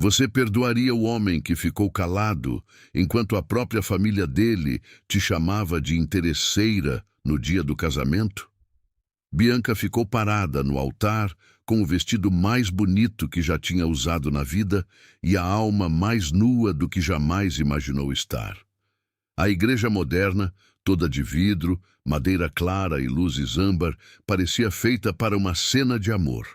Você perdoaria o homem que ficou calado enquanto a própria família dele te chamava de interesseira no dia do casamento? Bianca ficou parada no altar com o vestido mais bonito que já tinha usado na vida e a alma mais nua do que jamais imaginou estar. A igreja moderna, toda de vidro, madeira clara e luzes âmbar, parecia feita para uma cena de amor.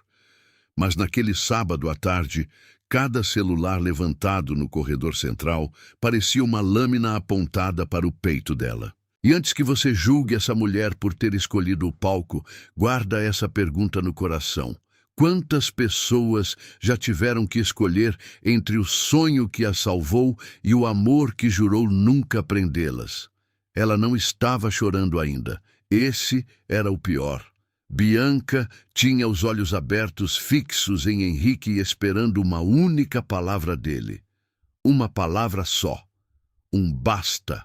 Mas naquele sábado à tarde, cada celular levantado no corredor central parecia uma lâmina apontada para o peito dela. E antes que você julgue essa mulher por ter escolhido o palco, guarda essa pergunta no coração. Quantas pessoas já tiveram que escolher entre o sonho que a salvou e o amor que jurou nunca prendê-las? Ela não estava chorando ainda. Esse era o pior. Bianca tinha os olhos abertos, fixos em Henrique, esperando uma única palavra dele. Uma palavra só. Um basta.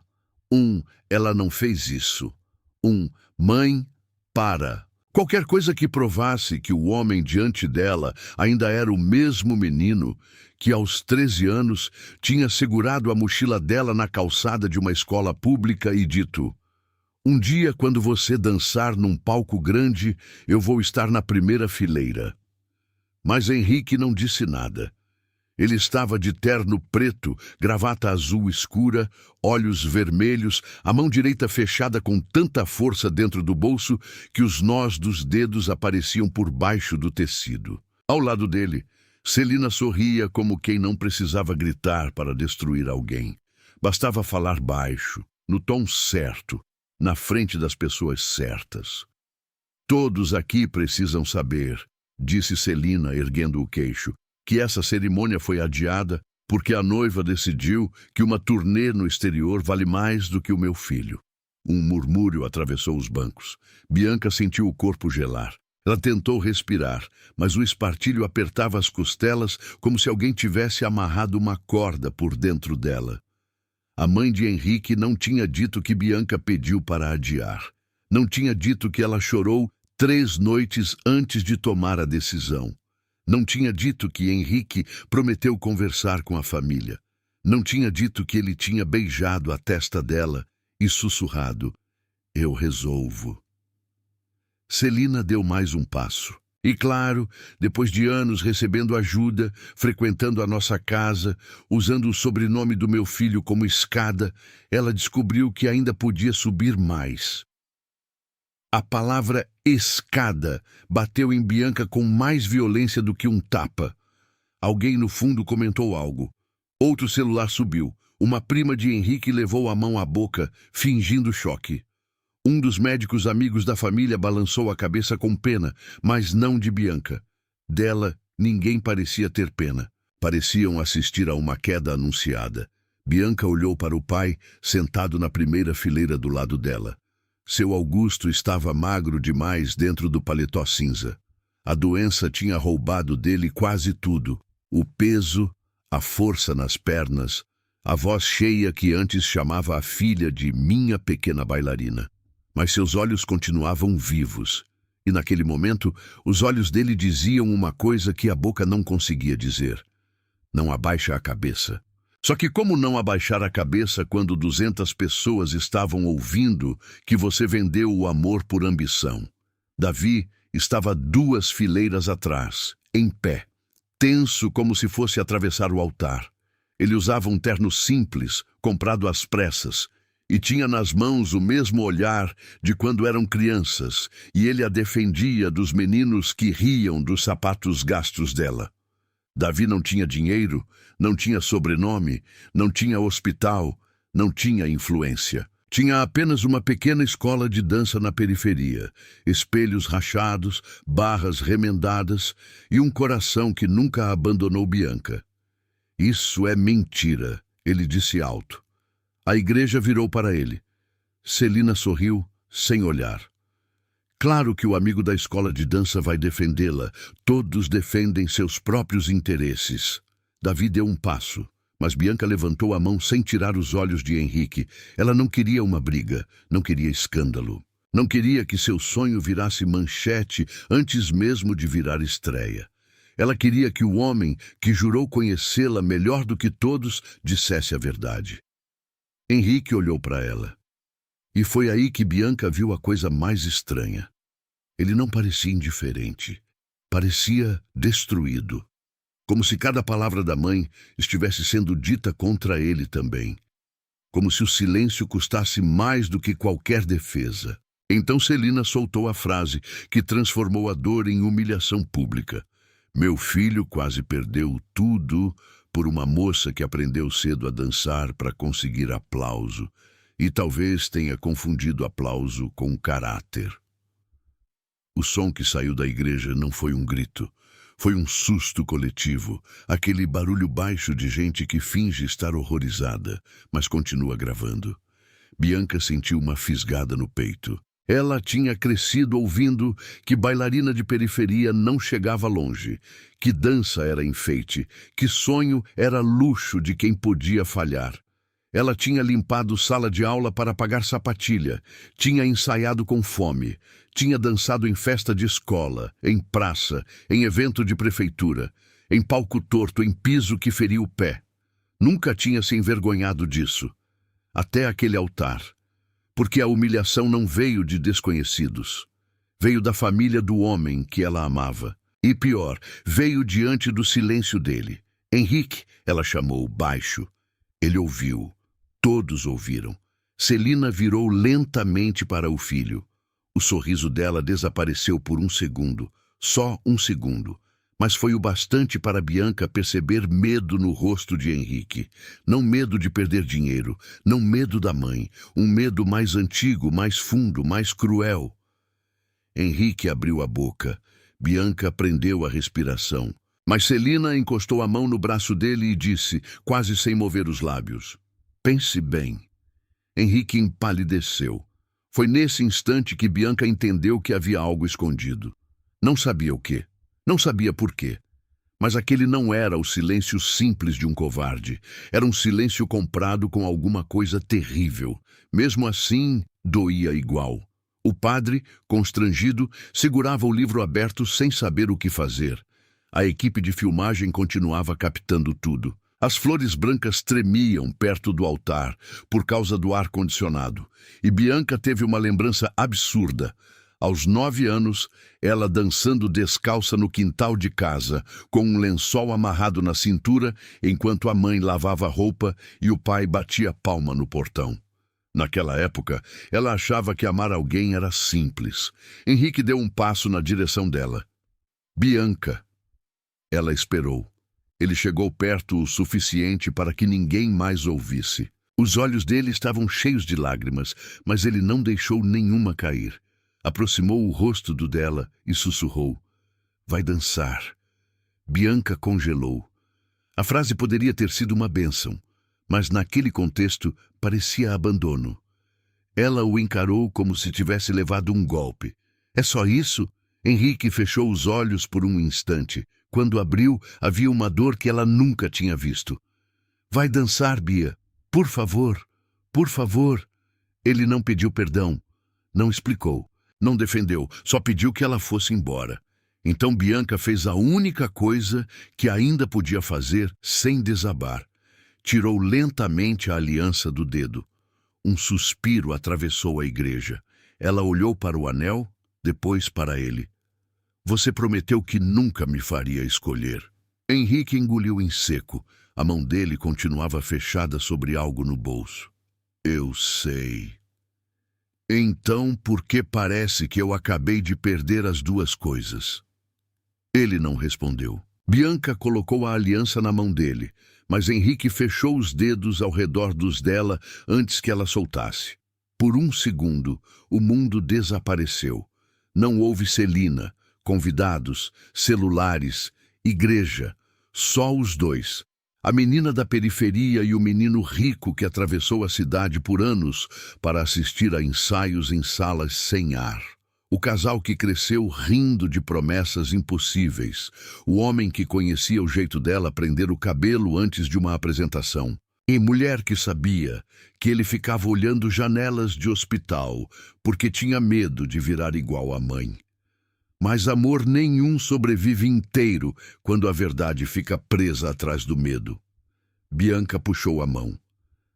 Ela não fez isso. Mãe, para. Qualquer coisa que provasse que o homem diante dela ainda era o mesmo menino que aos 13 anos tinha segurado a mochila dela na calçada de uma escola pública e dito: um dia, quando você dançar num palco grande, eu vou estar na primeira fileira. Mas Henrique não disse nada. Ele estava de terno preto, gravata azul escura, olhos vermelhos, a mão direita fechada com tanta força dentro do bolso que os nós dos dedos apareciam por baixo do tecido. Ao lado dele, Celina sorria como quem não precisava gritar para destruir alguém. Bastava falar baixo, no tom certo, na frente das pessoas certas. Todos aqui precisam saber, disse Celina, erguendo o queixo, que essa cerimônia foi adiada porque a noiva decidiu que uma turnê no exterior vale mais do que o meu filho. Um murmúrio atravessou os bancos. Bianca sentiu o corpo gelar. Ela tentou respirar, mas o espartilho apertava as costelas como se alguém tivesse amarrado uma corda por dentro dela. A mãe de Henrique não tinha dito que Bianca pediu para adiar. Não tinha dito que ela chorou 3 noites antes de tomar a decisão. Não tinha dito que Henrique prometeu conversar com a família. Não tinha dito que ele tinha beijado a testa dela e sussurrado: eu resolvo. Celina deu mais um passo. E claro, depois de anos recebendo ajuda, frequentando a nossa casa, usando o sobrenome do meu filho como escada, ela descobriu que ainda podia subir mais. A palavra escada bateu em Bianca com mais violência do que um tapa. Alguém no fundo comentou algo. Outro celular subiu. Uma prima de Henrique levou a mão à boca, fingindo choque. Um dos médicos amigos da família balançou a cabeça com pena, mas não de Bianca. Dela, ninguém parecia ter pena. Pareciam assistir a uma queda anunciada. Bianca olhou para o pai, sentado na primeira fileira do lado dela. Seu Augusto estava magro demais dentro do paletó cinza. A doença tinha roubado dele quase tudo. O peso, a força nas pernas, a voz cheia que antes chamava a filha de minha pequena bailarina. Mas seus olhos continuavam vivos. E naquele momento, os olhos dele diziam uma coisa que a boca não conseguia dizer. Não abaixa a cabeça. Só que como não abaixar a cabeça quando 200 pessoas estavam ouvindo que você vendeu o amor por ambição? Davi estava 2 fileiras atrás, em pé, tenso como se fosse atravessar o altar. Ele usava um terno simples, comprado às pressas, e tinha nas mãos o mesmo olhar de quando eram crianças, e ele a defendia dos meninos que riam dos sapatos gastos dela. Davi não tinha dinheiro, não tinha sobrenome, não tinha hospital, não tinha influência. Tinha apenas uma pequena escola de dança na periferia, espelhos rachados, barras remendadas e um coração que nunca abandonou Bianca. Isso é mentira, ele disse alto. A igreja virou para ele. Celina sorriu, sem olhar. Claro que o amigo da escola de dança vai defendê-la. Todos defendem seus próprios interesses. Davi deu um passo, mas Bianca levantou a mão sem tirar os olhos de Henrique. Ela não queria uma briga, não queria escândalo. Não queria que seu sonho virasse manchete antes mesmo de virar estreia. Ela queria que o homem, que jurou conhecê-la melhor do que todos, dissesse a verdade. Henrique olhou para ela. E foi aí que Bianca viu a coisa mais estranha. Ele não parecia indiferente. Parecia destruído. Como se cada palavra da mãe estivesse sendo dita contra ele também. Como se o silêncio custasse mais do que qualquer defesa. Então Celina soltou a frase que transformou a dor em humilhação pública. Meu filho quase perdeu tudo por uma moça que aprendeu cedo a dançar para conseguir aplauso e talvez tenha confundido aplauso com caráter. O som que saiu da igreja não foi um grito. Foi um susto coletivo, aquele barulho baixo de gente que finge estar horrorizada, mas continua gravando. Bianca sentiu uma fisgada no peito. Ela tinha crescido ouvindo que bailarina de periferia não chegava longe, que dança era enfeite, que sonho era luxo de quem podia falhar. Ela tinha limpado sala de aula para pagar sapatilha, tinha ensaiado com fome, tinha dançado em festa de escola, em praça, em evento de prefeitura, em palco torto, em piso que feria o pé. Nunca tinha se envergonhado disso, até aquele altar. Porque a humilhação não veio de desconhecidos. Veio da família do homem que ela amava. E pior, veio diante do silêncio dele. Henrique, ela chamou baixo. Ele ouviu. Todos ouviram. Celina virou lentamente para o filho. O sorriso dela desapareceu por um segundo. Só um segundo. Mas foi o bastante para Bianca perceber medo no rosto de Henrique. Não medo de perder dinheiro, não medo da mãe, um medo mais antigo, mais fundo, mais cruel. Henrique abriu a boca. Bianca prendeu a respiração. Mas Celina encostou a mão no braço dele e disse, quase sem mover os lábios: pense bem. Henrique empalideceu. Foi nesse instante que Bianca entendeu que havia algo escondido. Não sabia o quê. Não sabia por quê, mas aquele não era o silêncio simples de um covarde. Era um silêncio comprado com alguma coisa terrível. Mesmo assim, doía igual. O padre, constrangido, segurava o livro aberto sem saber o que fazer. A equipe de filmagem continuava captando tudo. As flores brancas tremiam perto do altar por causa do ar-condicionado. E Bianca teve uma lembrança absurda. Aos 9 anos, ela dançando descalça no quintal de casa, com um lençol amarrado na cintura, enquanto a mãe lavava roupa e o pai batia palma no portão. Naquela época, ela achava que amar alguém era simples. Henrique deu um passo na direção dela. Bianca. Ela esperou. Ele chegou perto o suficiente para que ninguém mais ouvisse. Os olhos dele estavam cheios de lágrimas, mas ele não deixou nenhuma cair. Aproximou o rosto do dela e sussurrou: vai dançar. Bianca congelou. A frase poderia ter sido uma bênção, mas naquele contexto parecia abandono. Ela o encarou como se tivesse levado um golpe. É só isso? Henrique fechou os olhos por um instante. Quando abriu, havia uma dor que ela nunca tinha visto. Vai dançar, Bia. Por favor, por favor. Ele não pediu perdão, não explicou. Não defendeu, só pediu que ela fosse embora. Então Bianca fez a única coisa que ainda podia fazer sem desabar. Tirou lentamente a aliança do dedo. Um suspiro atravessou a igreja. Ela olhou para o anel, depois para ele. Você prometeu que nunca me faria escolher. Henrique engoliu em seco. A mão dele continuava fechada sobre algo no bolso. Eu sei. Então, por que parece que eu acabei de perder as duas coisas? Ele não respondeu. Bianca colocou a aliança na mão dele, mas Henrique fechou os dedos ao redor dos dela antes que ela soltasse. Por um segundo, o mundo desapareceu. Não houve Celina, convidados, celulares, igreja, só os dois. A menina da periferia e o menino rico que atravessou a cidade por anos para assistir a ensaios em salas sem ar. O casal que cresceu rindo de promessas impossíveis. O homem que conhecia o jeito dela prender o cabelo antes de uma apresentação. E mulher que sabia que ele ficava olhando janelas de hospital porque tinha medo de virar igual à mãe. Mas amor nenhum sobrevive inteiro quando a verdade fica presa atrás do medo. Bianca puxou a mão.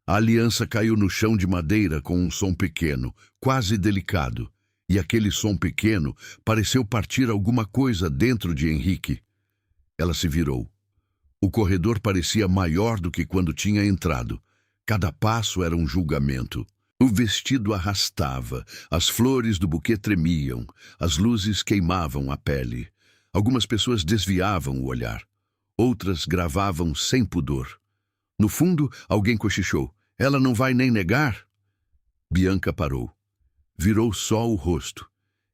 A aliança caiu no chão de madeira com um som pequeno, quase delicado, e aquele som pequeno pareceu partir alguma coisa dentro de Henrique. Ela se virou. O corredor parecia maior do que quando tinha entrado. Cada passo era um julgamento. O vestido arrastava, as flores do buquê tremiam, as luzes queimavam a pele. Algumas pessoas desviavam o olhar. Outras gravavam sem pudor. No fundo, alguém cochichou. Ela não vai nem negar? Bianca parou. Virou só o rosto.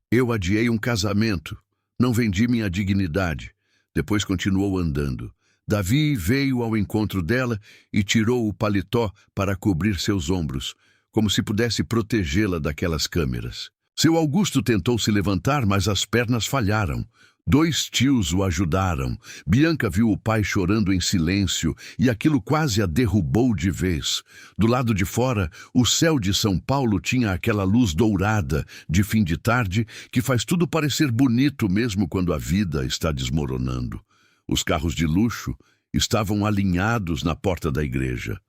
Eu adiei um casamento. Não vendi minha dignidade. Depois continuou andando. Davi veio ao encontro dela e tirou o paletó para cobrir seus ombros, como se pudesse protegê-la daquelas câmeras. Seu Augusto tentou se levantar, mas as pernas falharam. 2 tios o ajudaram. Bianca viu o pai chorando em silêncio e aquilo quase a derrubou de vez. Do lado de fora, o céu de São Paulo tinha aquela luz dourada de fim de tarde que faz tudo parecer bonito mesmo quando a vida está desmoronando. Os carros de luxo estavam alinhados na porta da igreja.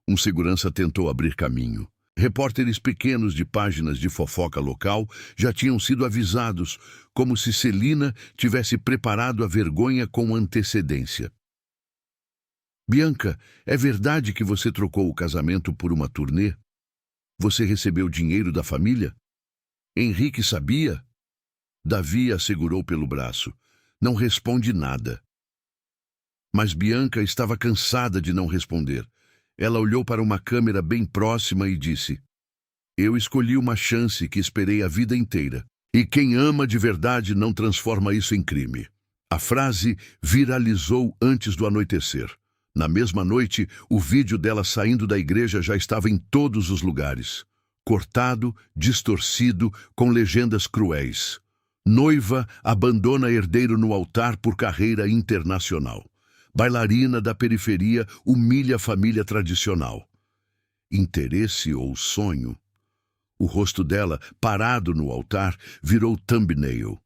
Um segurança tentou abrir caminho. Repórteres pequenos de páginas de fofoca local já tinham sido avisados, como se Celina tivesse preparado a vergonha com antecedência. Bianca, é verdade que você trocou o casamento por uma turnê? Você recebeu dinheiro da família? Henrique sabia? Davi a segurou pelo braço. Não responde nada. Mas Bianca estava cansada de não responder. Ela olhou para uma câmera bem próxima e disse: Eu escolhi uma chance que esperei a vida inteira. E quem ama de verdade não transforma isso em crime. A frase viralizou antes do anoitecer. Na mesma noite, o vídeo dela saindo da igreja já estava em todos os lugares. Cortado, distorcido, com legendas cruéis. Noiva abandona herdeiro no altar por carreira internacional. Bailarina da periferia humilha a família tradicional. Interesse ou sonho? O rosto dela, parado no altar, virou thumbnail.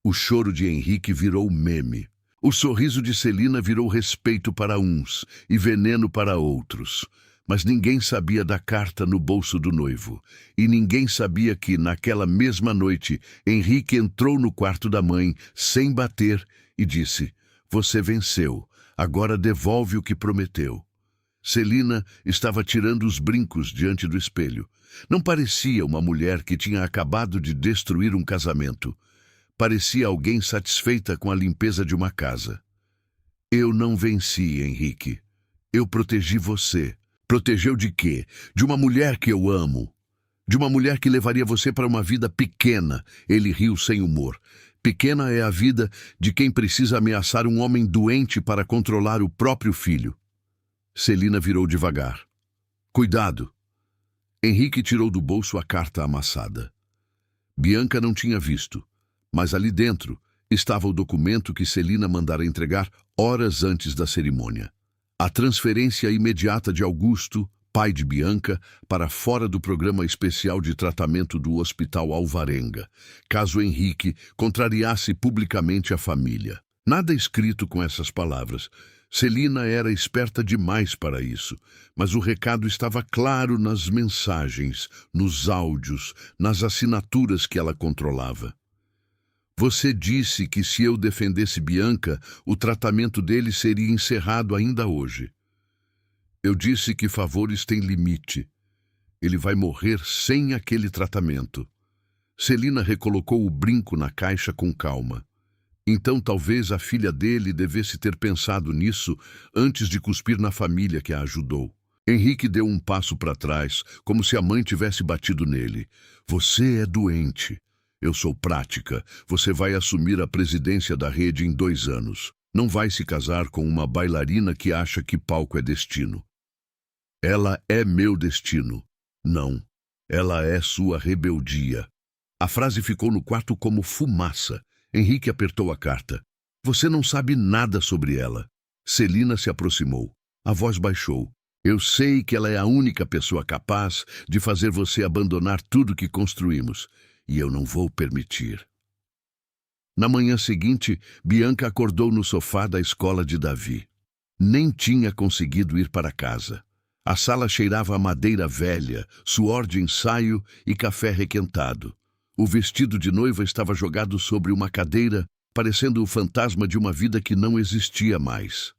O choro de Henrique virou meme. O sorriso de Celina virou respeito para uns e veneno para outros. Mas ninguém sabia da carta no bolso do noivo. E ninguém sabia que, naquela mesma noite, Henrique entrou no quarto da mãe, sem bater, e disse: Você venceu. Agora devolve o que prometeu. Celina estava tirando os brincos diante do espelho. Não parecia uma mulher que tinha acabado de destruir um casamento. Parecia alguém satisfeita com a limpeza de uma casa. Eu não venci, Henrique. Eu protegi você. Protegeu de quê? De uma mulher que eu amo. De uma mulher que levaria você para uma vida pequena. Ele riu sem humor. Pequena é a vida de quem precisa ameaçar um homem doente para controlar o próprio filho. Celina virou devagar. Cuidado! Henrique tirou do bolso a carta amassada. Bianca não tinha visto, mas ali dentro estava o documento que Celina mandara entregar horas antes da cerimônia. A transferência imediata de Augusto, pai de Bianca, para fora do programa especial de tratamento do Hospital Alvarenga, caso Henrique contrariasse publicamente a família. Nada escrito com essas palavras. Celina era esperta demais para isso, mas o recado estava claro nas mensagens, nos áudios, nas assinaturas que ela controlava. Você disse que se eu defendesse Bianca, o tratamento dele seria encerrado ainda hoje. Eu disse que favores têm limite. Ele vai morrer sem aquele tratamento. Celina recolocou o brinco na caixa com calma. Então talvez a filha dele devesse ter pensado nisso antes de cuspir na família que a ajudou. Henrique deu um passo para trás, como se a mãe tivesse batido nele. Você é doente. Eu sou prática. Você vai assumir a presidência da rede em 2 anos. Não vai se casar com uma bailarina que acha que palco é destino. Ela é meu destino. Não. Ela é sua rebeldia. A frase ficou no quarto como fumaça. Henrique apertou a carta. Você não sabe nada sobre ela. Celina se aproximou. A voz baixou. Eu sei que ela é a única pessoa capaz de fazer você abandonar tudo que construímos. E eu não vou permitir. Na manhã seguinte, Bianca acordou no sofá da escola de Davi. Nem tinha conseguido ir para casa. A sala cheirava a madeira velha, suor de ensaio e café requentado. O vestido de noiva estava jogado sobre uma cadeira, parecendo o fantasma de uma vida que não existia mais.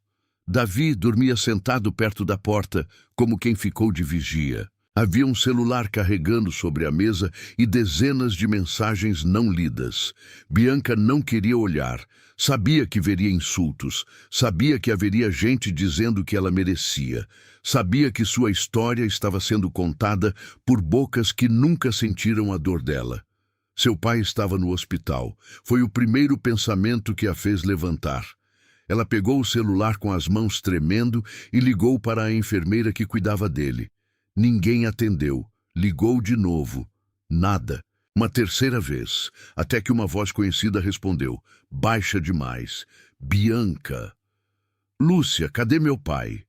Davi dormia sentado perto da porta, como quem ficou de vigia. Havia um celular carregando sobre a mesa e dezenas de mensagens não lidas. Bianca não queria olhar. Sabia que veria insultos. Sabia que haveria gente dizendo que ela merecia. Sabia que sua história estava sendo contada por bocas que nunca sentiram a dor dela. Seu pai estava no hospital. Foi o primeiro pensamento que a fez levantar. Ela pegou o celular com as mãos tremendo e ligou para a enfermeira que cuidava dele. Ninguém atendeu. Ligou de novo. Nada. Uma terceira vez, até que uma voz conhecida respondeu. Baixa demais. Bianca. Lúcia, cadê meu pai?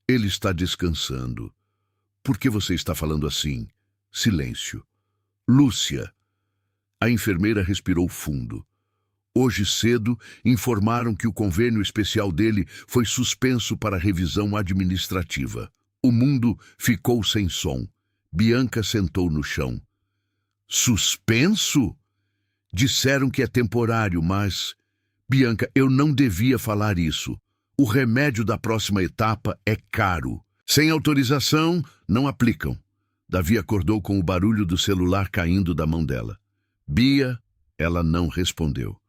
Ele está descansando. Por que você está falando assim? Silêncio. Lúcia. A enfermeira respirou fundo. Hoje cedo, informaram que o convênio especial dele foi suspenso para revisão administrativa. O mundo ficou sem som. Bianca sentou no chão. Suspenso? Disseram que é temporário, mas... Bianca, eu não devia falar isso. O remédio da próxima etapa é caro. Sem autorização, não aplicam. Davi acordou com o barulho do celular caindo da mão dela. Bia, ela não respondeu.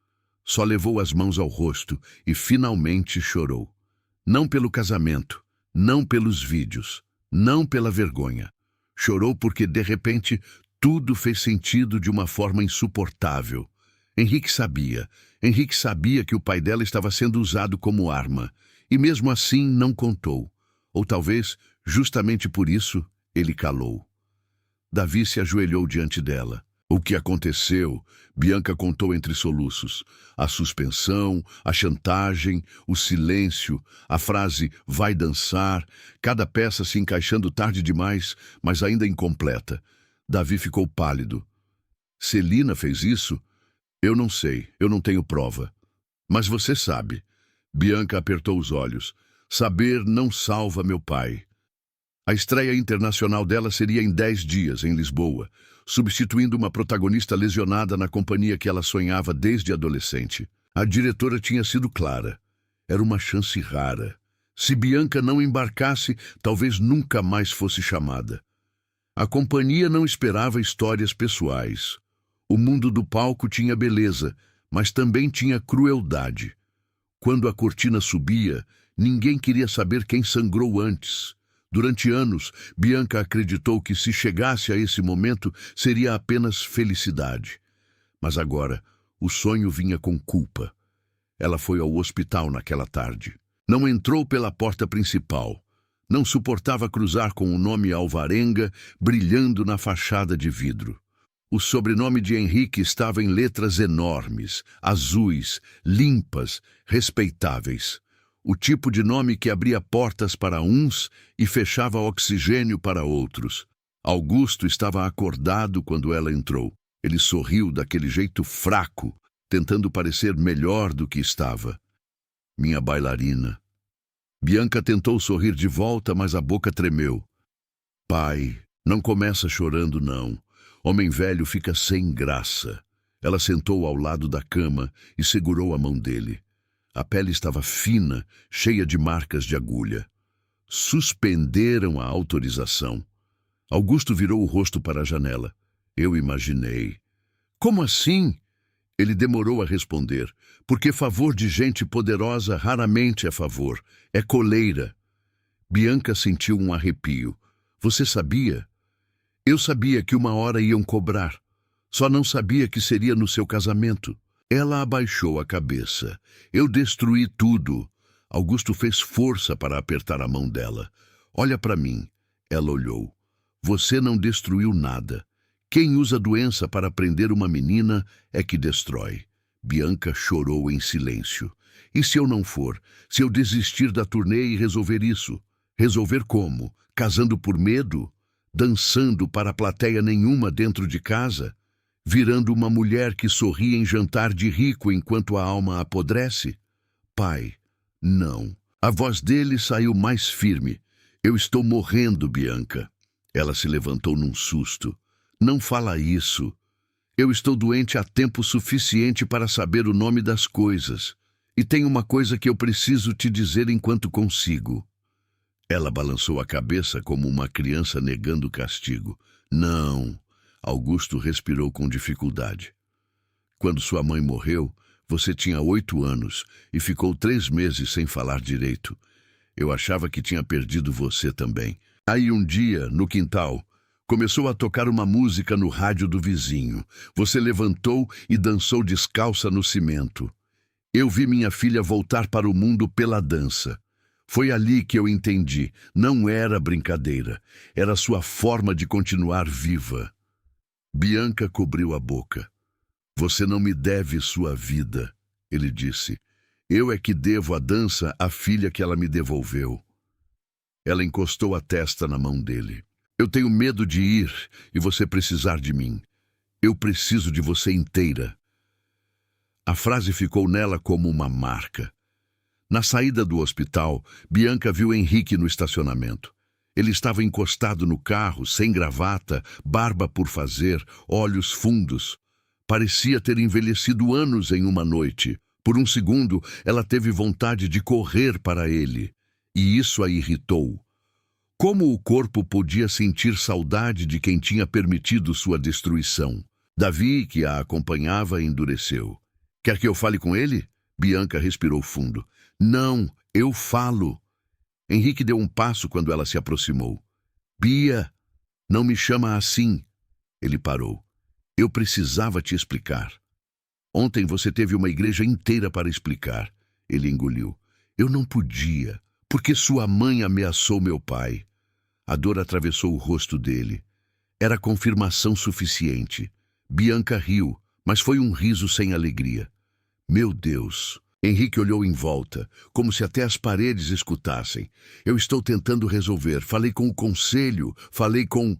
Só levou as mãos ao rosto e finalmente chorou. Não pelo casamento, não pelos vídeos, não pela vergonha. Chorou porque, de repente, tudo fez sentido de uma forma insuportável. Henrique sabia que o pai dela estava sendo usado como arma, e mesmo assim não contou. Ou talvez, justamente por isso, ele calou. Davi se ajoelhou diante dela. O que aconteceu, Bianca contou entre soluços. A suspensão, a chantagem, o silêncio, a frase vai dançar, cada peça se encaixando tarde demais, mas ainda incompleta. Davi ficou pálido. Celina fez isso? Eu não sei, eu não tenho prova. Mas você sabe. Bianca apertou os olhos. Saber não salva meu pai. A estreia internacional dela seria em 10 dias, em Lisboa, substituindo uma protagonista lesionada na companhia que ela sonhava desde adolescente. A diretora tinha sido clara. Era uma chance rara. Se Bianca não embarcasse, talvez nunca mais fosse chamada. A companhia não esperava histórias pessoais. O mundo do palco tinha beleza, mas também tinha crueldade. Quando a cortina subia, ninguém queria saber quem sangrou antes. Durante anos, Bianca acreditou que se chegasse a esse momento seria apenas felicidade. Mas agora, o sonho vinha com culpa. Ela foi ao hospital naquela tarde. Não entrou pela porta principal. Não suportava cruzar com o nome Alvarenga brilhando na fachada de vidro. O sobrenome de Henrique estava em letras enormes, azuis, limpas, respeitáveis. O tipo de nome que abria portas para uns e fechava oxigênio para outros. Augusto estava acordado quando ela entrou. Ele sorriu daquele jeito fraco, tentando parecer melhor do que estava. Minha bailarina. Bianca tentou sorrir de volta, mas a boca tremeu. Pai, não começa chorando, não. Homem velho fica sem graça. Ela sentou ao lado da cama e segurou a mão dele. A pele estava fina, cheia de marcas de agulha. Suspenderam a autorização. Augusto virou o rosto para a janela. Eu imaginei. Como assim? Ele demorou a responder. Porque favor de gente poderosa raramente é favor. É coleira. Bianca sentiu um arrepio. Você sabia? Eu sabia que uma hora iam cobrar. Só não sabia que seria no seu casamento. Ela abaixou a cabeça. Eu destruí tudo. Augusto fez força para apertar a mão dela. Olha para mim. Ela olhou. Você não destruiu nada. Quem usa doença para prender uma menina é que destrói. Bianca chorou em silêncio. E se eu não for? Se eu desistir da turnê e resolver isso? Resolver como? Casando por medo? Dançando para plateia nenhuma dentro de casa? virando uma mulher que sorri em jantar de rico enquanto a alma apodrece? Pai, não. A voz dele saiu mais firme. Eu estou morrendo, Bianca. Ela se levantou num susto. Não fala isso. Eu estou doente há tempo suficiente para saber o nome das coisas. E tem uma coisa que eu preciso te dizer enquanto consigo. Ela balançou a cabeça como uma criança negando castigo. Não. Augusto respirou com dificuldade. Quando sua mãe morreu, você tinha 8 anos e ficou 3 meses sem falar direito. Eu achava que tinha perdido você também. Aí um dia, no quintal, começou a tocar uma música no rádio do vizinho. Você levantou e dançou descalça no cimento. Eu vi minha filha voltar para o mundo pela dança. Foi ali que eu entendi. Não era brincadeira. Era sua forma de continuar viva. Bianca cobriu a boca. Você não me deve sua vida, ele disse. Eu é que devo a dança à filha que ela me devolveu. Ela encostou a testa na mão dele. Eu tenho medo de ir e você precisar de mim. Eu preciso de você inteira. A frase ficou nela como uma marca. Na saída do hospital, Bianca viu Henrique no estacionamento. Ele estava encostado no carro, sem gravata, barba por fazer, olhos fundos. Parecia ter envelhecido anos em uma noite. Por um segundo, ela teve vontade de correr para ele. E isso a irritou. Como o corpo podia sentir saudade de quem tinha permitido sua destruição? Davi, que a acompanhava, endureceu. Quer que eu fale com ele? Bianca respirou fundo. Não, eu falo. Henrique deu um passo quando ela se aproximou. Bia, não me chama assim. Ele parou. Eu precisava te explicar. Ontem você teve uma igreja inteira para explicar. Ele engoliu. Eu não podia, porque sua mãe ameaçou meu pai. A dor atravessou o rosto dele. Era confirmação suficiente. Bianca riu, mas foi um riso sem alegria. Meu Deus! Henrique olhou em volta, como se até as paredes escutassem. Eu estou tentando resolver. Falei com o conselho, falei com...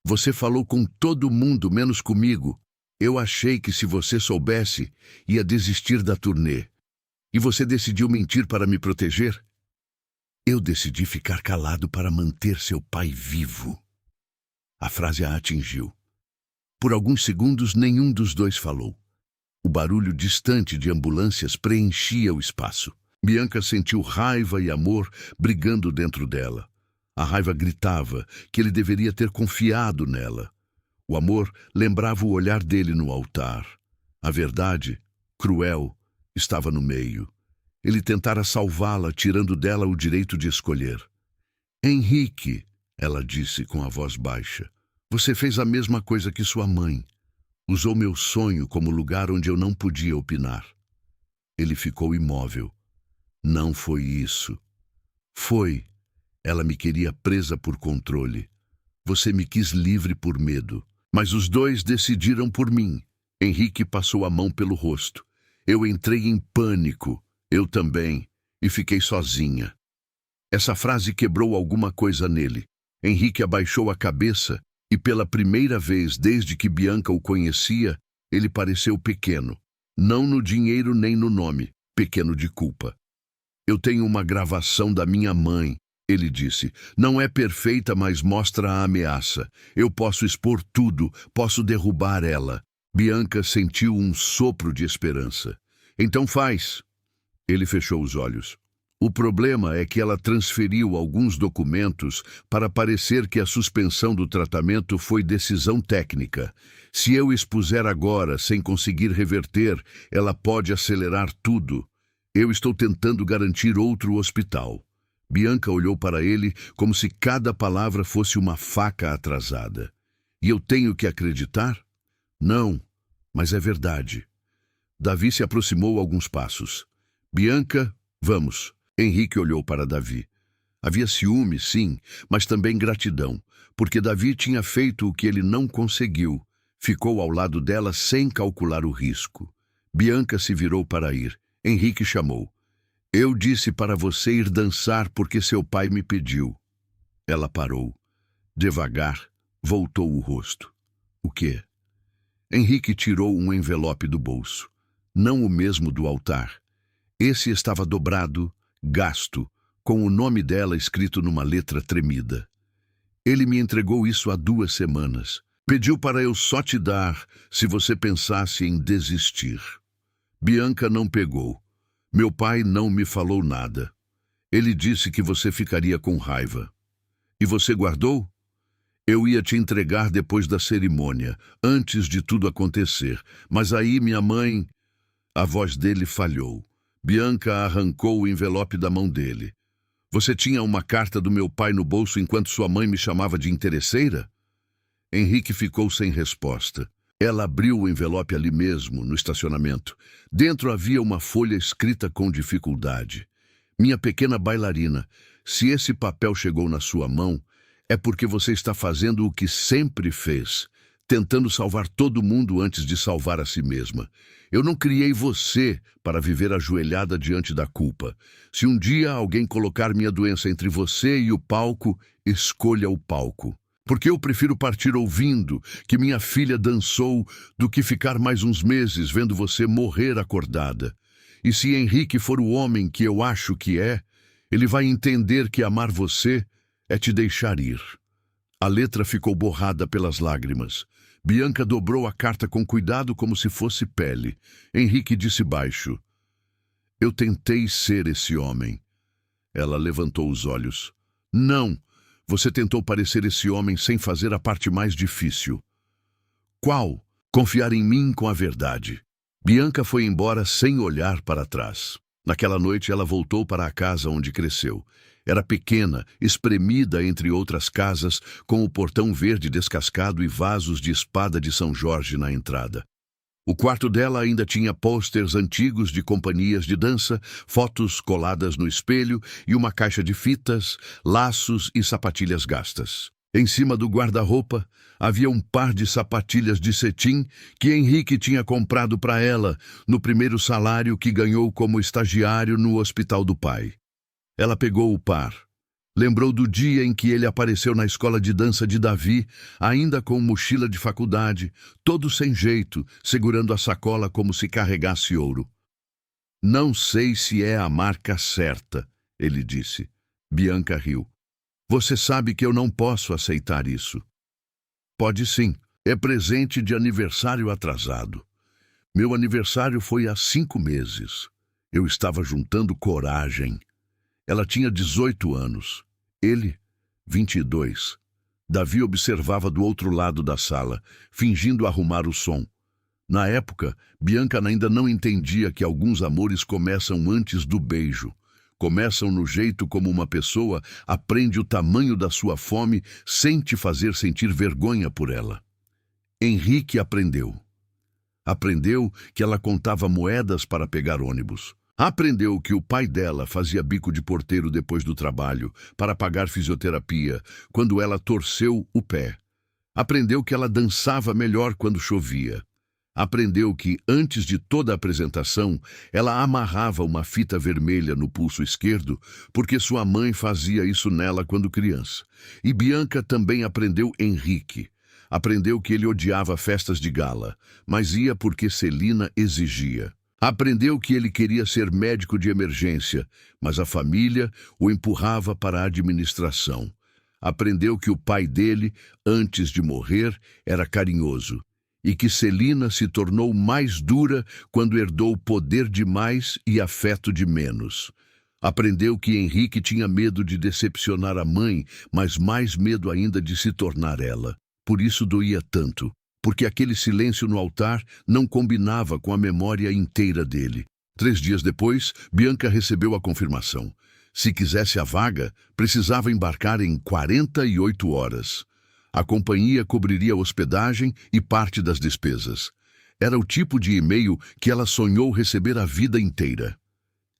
Você falou com todo mundo, menos comigo. Eu achei que se você soubesse, ia desistir da turnê. E você decidiu mentir para me proteger? Eu decidi ficar calado para manter seu pai vivo. A frase a atingiu. Por alguns segundos, nenhum dos dois falou. O barulho distante de ambulâncias preenchia o espaço. Bianca sentiu raiva e amor brigando dentro dela. A raiva gritava que ele deveria ter confiado nela. O amor lembrava o olhar dele no altar. A verdade, cruel, estava no meio. Ele tentara salvá-la, tirando dela o direito de escolher. Henrique, ela disse com a voz baixa, você fez a mesma coisa que sua mãe. Usou meu sonho como lugar onde eu não podia opinar. Ele ficou imóvel. Não foi isso. Foi. Ela me queria presa por controle. Você me quis livre por medo. Mas os dois decidiram por mim. Henrique passou a mão pelo rosto. Eu entrei em pânico. Eu também. E fiquei sozinha. Essa frase quebrou alguma coisa nele. Henrique abaixou a cabeça e pela primeira vez desde que Bianca o conhecia, ele pareceu pequeno. Não no dinheiro nem no nome. Pequeno de culpa. Eu tenho uma gravação da minha mãe. Ele disse, não é perfeita, mas mostra a ameaça. Eu posso expor tudo, posso derrubar ela. Bianca sentiu um sopro de esperança. Então faz. Ele fechou os olhos. O problema é que ela transferiu alguns documentos para parecer que a suspensão do tratamento foi decisão técnica. Se eu expuser agora, sem conseguir reverter, ela pode acelerar tudo. Eu estou tentando garantir outro hospital. Bianca olhou para ele como se cada palavra fosse uma faca atrasada. E eu tenho que acreditar? Não, mas é verdade. Davi se aproximou alguns passos. Bianca, vamos. Henrique olhou para Davi. Havia ciúme, sim, mas também gratidão, porque Davi tinha feito o que ele não conseguiu. Ficou ao lado dela sem calcular o risco. Bianca se virou para ir. Henrique chamou. Eu disse para você ir dançar porque seu pai me pediu. Ela parou. Devagar, voltou o rosto. O quê? Henrique tirou um envelope do bolso. Não o mesmo do altar. Esse estava dobrado, gasto, com o nome dela escrito numa letra tremida. Ele me entregou isso há 2 semanas. Pediu para eu só te dar se você pensasse em desistir. Bianca não pegou. Meu pai não me falou nada. Ele disse que você ficaria com raiva. E você guardou? Eu ia te entregar depois da cerimônia, antes de tudo acontecer. Mas aí minha mãe... A voz dele falhou. Bianca arrancou o envelope da mão dele. Você tinha uma carta do meu pai no bolso enquanto sua mãe me chamava de interesseira? Henrique ficou sem resposta. Ela abriu o envelope ali mesmo, no estacionamento. Dentro havia uma folha escrita com dificuldade. Minha pequena bailarina, se esse papel chegou na sua mão, é porque você está fazendo o que sempre fez, tentando salvar todo mundo antes de salvar a si mesma. Eu não criei você para viver ajoelhada diante da culpa. Se um dia alguém colocar minha doença entre você e o palco, escolha o palco. Porque eu prefiro partir ouvindo que minha filha dançou do que ficar mais uns meses vendo você morrer acordada. E se Henrique for o homem que eu acho que é, ele vai entender que amar você é te deixar ir. A letra ficou borrada pelas lágrimas. Bianca dobrou a carta com cuidado como se fosse pele. Henrique disse baixo: Eu tentei ser esse homem. Ela levantou os olhos. Não! Você tentou parecer esse homem sem fazer a parte mais difícil. Qual? Confiar em mim com a verdade. Bianca foi embora sem olhar para trás. Naquela noite ela voltou para a casa onde cresceu. Era pequena, espremida entre outras casas, com o portão verde descascado e vasos de espada de São Jorge na entrada. O quarto dela ainda tinha pôsteres antigos de companhias de dança, fotos coladas no espelho e uma caixa de fitas, laços e sapatilhas gastas. Em cima do guarda-roupa havia um par de sapatilhas de cetim que Henrique tinha comprado para ela no primeiro salário que ganhou como estagiário no hospital do pai. Ela pegou o par. Lembrou do dia em que ele apareceu na escola de dança de Davi, ainda com mochila de faculdade, todo sem jeito, segurando a sacola como se carregasse ouro. Não sei se é a marca certa, ele disse. Bianca riu. Você sabe que eu não posso aceitar isso. Pode sim, é presente de aniversário atrasado. Meu aniversário foi há 5 meses. Eu estava juntando coragem. Ela tinha 18 anos. Ele, 22. Davi observava do outro lado da sala, fingindo arrumar o som. Na época, Bianca ainda não entendia que alguns amores começam antes do beijo. Começam no jeito como uma pessoa aprende o tamanho da sua fome sem te fazer sentir vergonha por ela. Henrique aprendeu. Aprendeu que ela contava moedas para pegar ônibus. Aprendeu que o pai dela fazia bico de porteiro depois do trabalho para pagar fisioterapia quando ela torceu o pé. Aprendeu que ela dançava melhor quando chovia. Aprendeu que, antes de toda a apresentação, ela amarrava uma fita vermelha no pulso esquerdo porque sua mãe fazia isso nela quando criança. E Bianca também aprendeu Henrique. Aprendeu que ele odiava festas de gala, mas ia porque Celina exigia. Aprendeu que ele queria ser médico de emergência, mas a família o empurrava para a administração. Aprendeu que o pai dele, antes de morrer, era carinhoso, e que Celina se tornou mais dura quando herdou poder demais e afeto de menos. Aprendeu que Henrique tinha medo de decepcionar a mãe, mas mais medo ainda de se tornar ela. Por isso doía tanto. Porque aquele silêncio no altar não combinava com a memória inteira dele. 3 dias depois, Bianca recebeu a confirmação. Se quisesse a vaga, precisava embarcar em 48 horas. A companhia cobriria a hospedagem e parte das despesas. Era o tipo de e-mail que ela sonhou receber a vida inteira.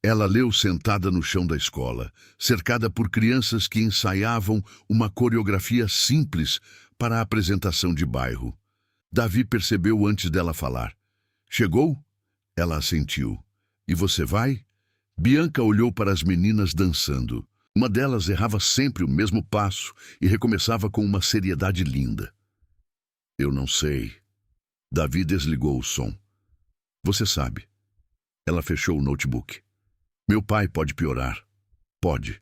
Ela leu sentada no chão da escola, cercada por crianças que ensaiavam uma coreografia simples para a apresentação de bairro. Davi percebeu antes dela falar. Chegou? Ela assentiu. E você vai? Bianca olhou para as meninas dançando. Uma delas errava sempre o mesmo passo e recomeçava com uma seriedade linda. Eu não sei. Davi desligou o som. Você sabe. Ela fechou o notebook. Meu pai pode piorar. Pode.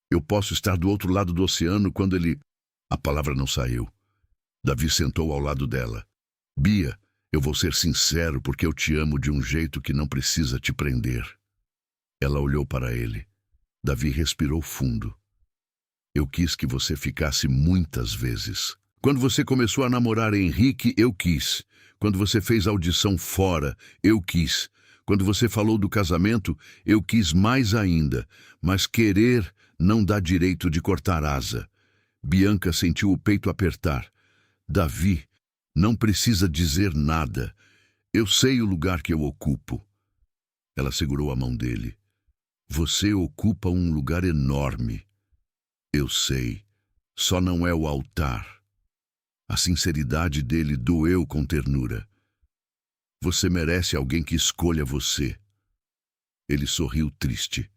Eu posso estar do outro lado do oceano quando ele... A palavra não saiu. Davi sentou ao lado dela. Bia, eu vou ser sincero porque eu te amo de um jeito que não precisa te prender. Ela olhou para ele. Davi respirou fundo. Eu quis que você ficasse muitas vezes. Quando você começou a namorar Henrique, eu quis. Quando você fez audição fora, eu quis. Quando você falou do casamento, eu quis mais ainda. Mas querer não dá direito de cortar asa. Bianca sentiu o peito apertar. Davi, não precisa dizer nada. Eu sei o lugar que eu ocupo. Ela segurou a mão dele. Você ocupa um lugar enorme. Eu sei. Só não é o altar. A sinceridade dele doeu com ternura. Você merece alguém que escolha você. Ele sorriu triste.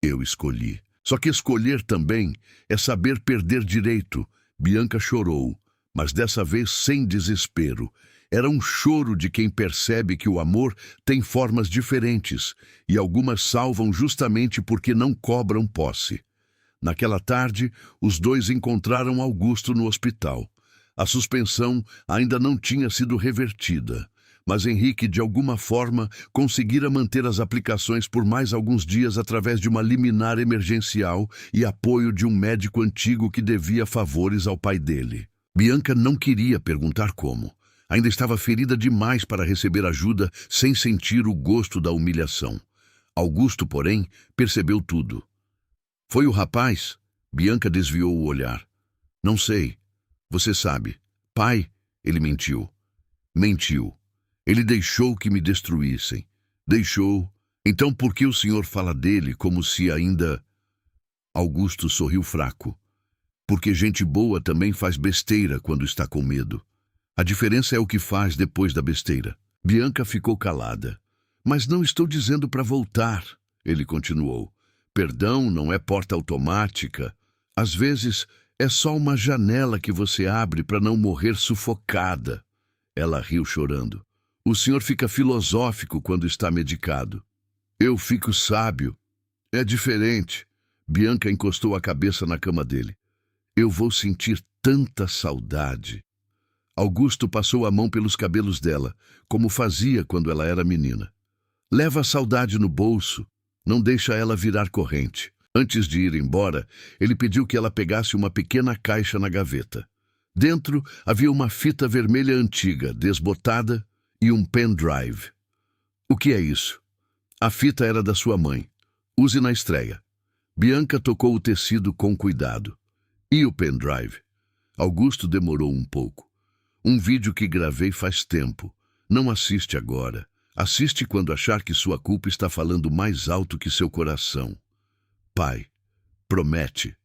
Eu escolhi. Só que escolher também é saber perder direito. Bianca chorou, mas dessa vez sem desespero. Era um choro de quem percebe que o amor tem formas diferentes e algumas salvam justamente porque não cobram posse. Naquela tarde, os dois encontraram Augusto no hospital. A suspensão ainda não tinha sido revertida, mas Henrique, de alguma forma, conseguira manter as aplicações por mais alguns dias através de uma liminar emergencial e apoio de um médico antigo que devia favores ao pai dele. Bianca não queria perguntar como. Ainda estava ferida demais para receber ajuda sem sentir o gosto da humilhação. Augusto, porém, percebeu tudo. Foi o rapaz? Bianca desviou o olhar. Não sei. Você sabe. Pai, ele mentiu. Mentiu. Ele deixou que me destruíssem. Deixou. Então por que o senhor fala dele como se ainda... Augusto sorriu fraco. Porque gente boa também faz besteira quando está com medo. A diferença é o que faz depois da besteira. Bianca ficou calada. Mas não estou dizendo para voltar, ele continuou. Perdão não é porta automática. Às vezes é só uma janela que você abre para não morrer sufocada. Ela riu chorando. O senhor fica filosófico quando está medicado. Eu fico sábio. É diferente. Bianca encostou a cabeça na cama dele. Eu vou sentir tanta saudade. Augusto passou a mão pelos cabelos dela, como fazia quando ela era menina. Leva a saudade no bolso. Não deixa ela virar corrente. Antes de ir embora, ele pediu que ela pegasse uma pequena caixa na gaveta. Dentro havia uma fita vermelha antiga, desbotada, e um pendrive. O que é isso? A fita era da sua mãe. Use na estreia. Bianca tocou o tecido com cuidado. E o pendrive? Augusto demorou um pouco. Um vídeo que gravei faz tempo. Não assiste agora. Assiste quando achar que sua culpa está falando mais alto que seu coração. Pai, promete.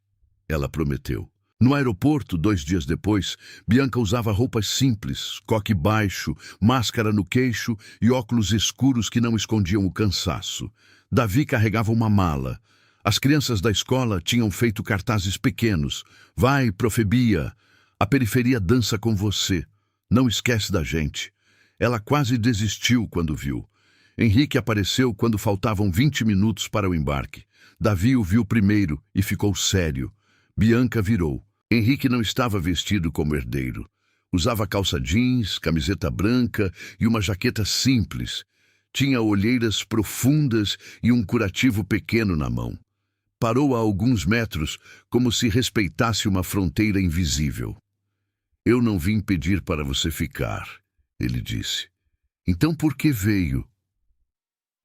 Ela prometeu. No aeroporto, 2 dias depois, Bianca usava roupas simples, coque baixo, máscara no queixo e óculos escuros que não escondiam o cansaço. Davi carregava uma mala. As crianças da escola tinham feito cartazes pequenos. Vai, Profebia. A periferia dança com você. Não esquece da gente. Ela quase desistiu quando viu. Henrique apareceu quando faltavam 20 minutos para o embarque. Davi o viu primeiro e ficou sério. Bianca virou. Henrique não estava vestido como herdeiro. Usava calça jeans, camiseta branca e uma jaqueta simples. Tinha olheiras profundas e um curativo pequeno na mão. Parou a alguns metros, como se respeitasse uma fronteira invisível. Eu não vim pedir para você ficar, ele disse. Então por que veio?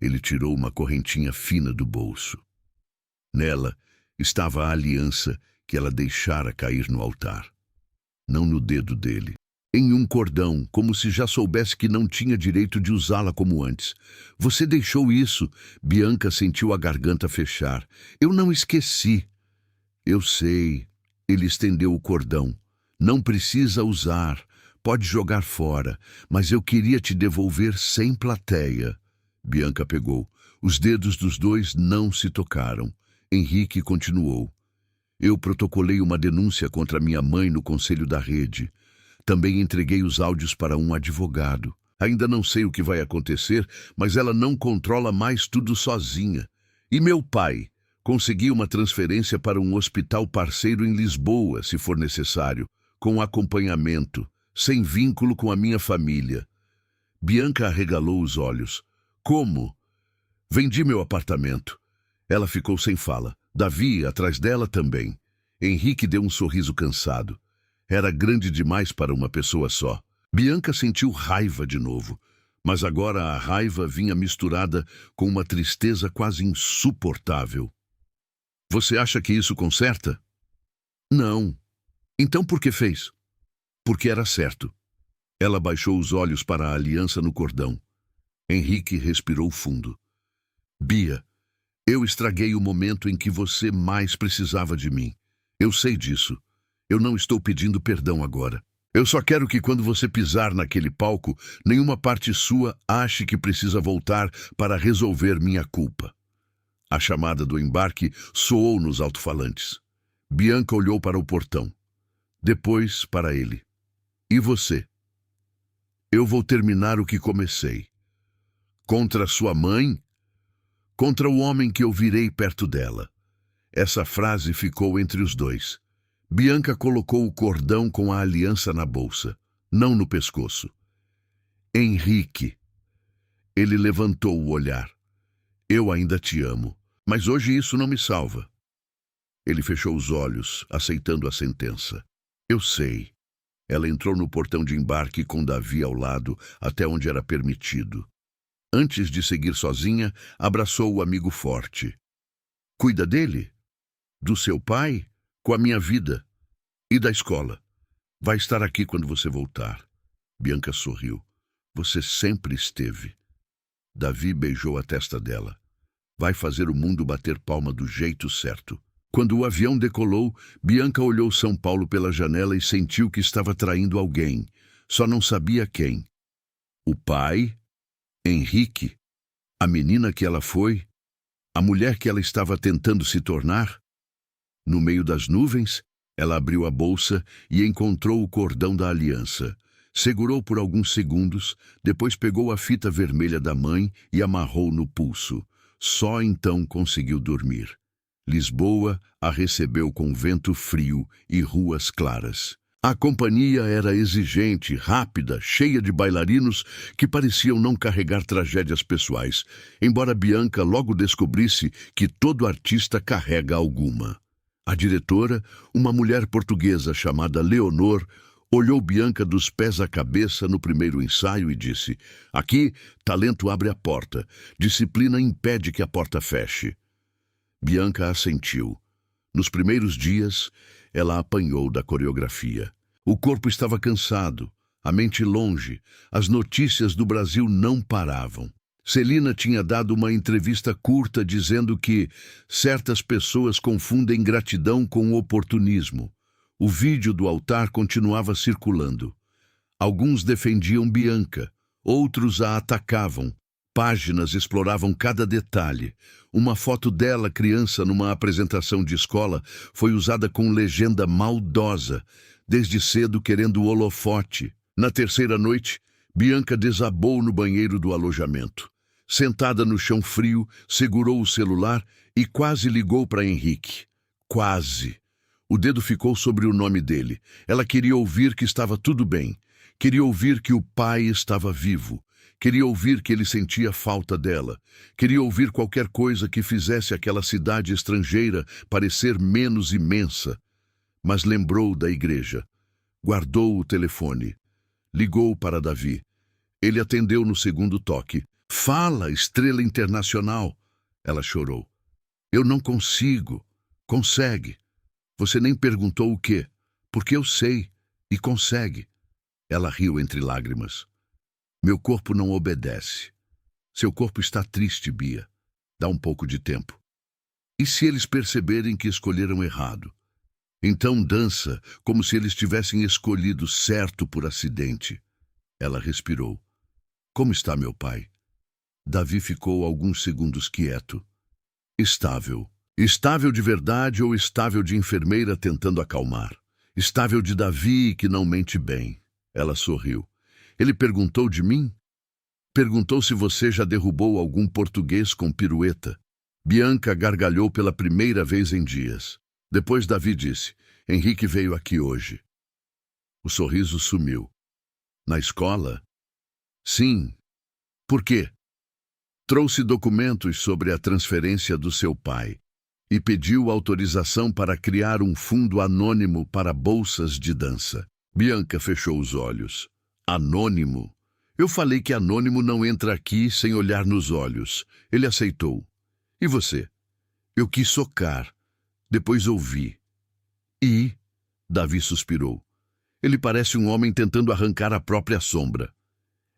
Ele tirou uma correntinha fina do bolso. Nela estava a aliança que ela deixara cair no altar. Não no dedo dele. Em um cordão, como se já soubesse que não tinha direito de usá-la como antes. Você deixou isso. Bianca sentiu a garganta fechar. Eu não esqueci. Eu sei. Ele estendeu o cordão. Não precisa usar. Pode jogar fora. Mas eu queria te devolver sem plateia. Bianca pegou. Os dedos dos dois não se tocaram. Henrique continuou. Eu protocolei uma denúncia contra minha mãe no conselho da rede. Também entreguei os áudios para um advogado. Ainda não sei o que vai acontecer, mas ela não controla mais tudo sozinha. E meu pai? Consegui uma transferência para um hospital parceiro em Lisboa, se for necessário, com acompanhamento, sem vínculo com a minha família. Bianca arregalou os olhos. Como? Vendi meu apartamento. Ela ficou sem fala. Davi, atrás dela também. Henrique deu um sorriso cansado. Era grande demais para uma pessoa só. Bianca sentiu raiva de novo, mas agora a raiva vinha misturada com uma tristeza quase insuportável. Você acha que isso conserta? Não. Então por que fez? Porque era certo. Ela baixou os olhos para a aliança no cordão. Henrique respirou fundo. Bia, eu estraguei o momento em que você mais precisava de mim. Eu sei disso. Eu não estou pedindo perdão agora. Eu só quero que quando você pisar naquele palco, nenhuma parte sua ache que precisa voltar para resolver minha culpa. A chamada do embarque soou nos alto-falantes. Bianca olhou para o portão. Depois para ele. E você? Eu vou terminar o que comecei. Contra sua mãe? Contra o homem que eu virei perto dela. Essa frase ficou entre os dois. Bianca colocou o cordão com a aliança na bolsa, não no pescoço. Henrique. Ele levantou o olhar. Eu ainda te amo, mas hoje isso não me salva. Ele fechou os olhos, aceitando a sentença. Eu sei. Ela entrou no portão de embarque com Davi ao lado, até onde era permitido. Antes de seguir sozinha, abraçou o amigo forte. Cuida dele? Do seu pai? Com a minha vida. E da escola. Vai estar aqui quando você voltar. Bianca sorriu. Você sempre esteve. Davi beijou a testa dela. Vai fazer o mundo bater palma do jeito certo. Quando o avião decolou, Bianca olhou São Paulo pela janela e sentiu que estava traindo alguém. Só não sabia quem. O pai? Henrique? A menina que ela foi? A mulher que ela estava tentando se tornar? No meio das nuvens, ela abriu a bolsa e encontrou o cordão da aliança. Segurou por alguns segundos, depois pegou a fita vermelha da mãe e amarrou no pulso. Só então conseguiu dormir. Lisboa a recebeu com vento frio e ruas claras. A companhia era exigente, rápida, cheia de bailarinos que pareciam não carregar tragédias pessoais, embora Bianca logo descobrisse que todo artista carrega alguma. A diretora, uma mulher portuguesa chamada Leonor, olhou Bianca dos pés à cabeça no primeiro ensaio e disse: aqui, talento abre a porta, disciplina impede que a porta feche. Bianca assentiu. Nos primeiros dias, ela apanhou da coreografia. O corpo estava cansado, a mente longe, as notícias do Brasil não paravam. Celina tinha dado uma entrevista curta dizendo que certas pessoas confundem gratidão com oportunismo. O vídeo do altar continuava circulando. Alguns defendiam Bianca, outros a atacavam. Páginas exploravam cada detalhe. Uma foto dela, criança, numa apresentação de escola, foi usada com legenda maldosa, desde cedo querendo holofote. Na terceira noite, Bianca desabou no banheiro do alojamento. Sentada no chão frio, segurou o celular e quase ligou para Henrique. Quase. O dedo ficou sobre o nome dele. Ela queria ouvir que estava tudo bem. Queria ouvir que o pai estava vivo. Queria ouvir que ele sentia falta dela. Queria ouvir qualquer coisa que fizesse aquela cidade estrangeira parecer menos imensa. Mas lembrou da igreja. Guardou o telefone. Ligou para Davi. Ele atendeu no segundo toque. Fala, estrela internacional. Ela chorou. Eu não consigo. Consegue. Você nem perguntou o quê. Porque eu sei. E consegue. Ela riu entre lágrimas. Meu corpo não obedece. Seu corpo está triste, Bia. Dá um pouco de tempo. E se eles perceberem que escolheram errado? Então dança como se eles tivessem escolhido certo por acidente. Ela respirou. Como está meu pai? Davi ficou alguns segundos quieto. Estável. Estável de verdade ou estável de enfermeira tentando acalmar? Estável de Davi que não mente bem. Ela sorriu. Ele perguntou de mim? Perguntou se você já derrubou algum português com pirueta. Bianca gargalhou pela primeira vez em dias. Depois Davi disse, Henrique veio aqui hoje. O sorriso sumiu. Na escola? Sim. Por quê? Trouxe documentos sobre a transferência do seu pai e pediu autorização para criar um fundo anônimo para bolsas de dança. Bianca fechou os olhos. Anônimo? Eu falei que anônimo não entra aqui sem olhar nos olhos. Ele aceitou. E você? Eu quis socar. Depois ouvi. E? Davi suspirou. Ele parece um homem tentando arrancar a própria sombra.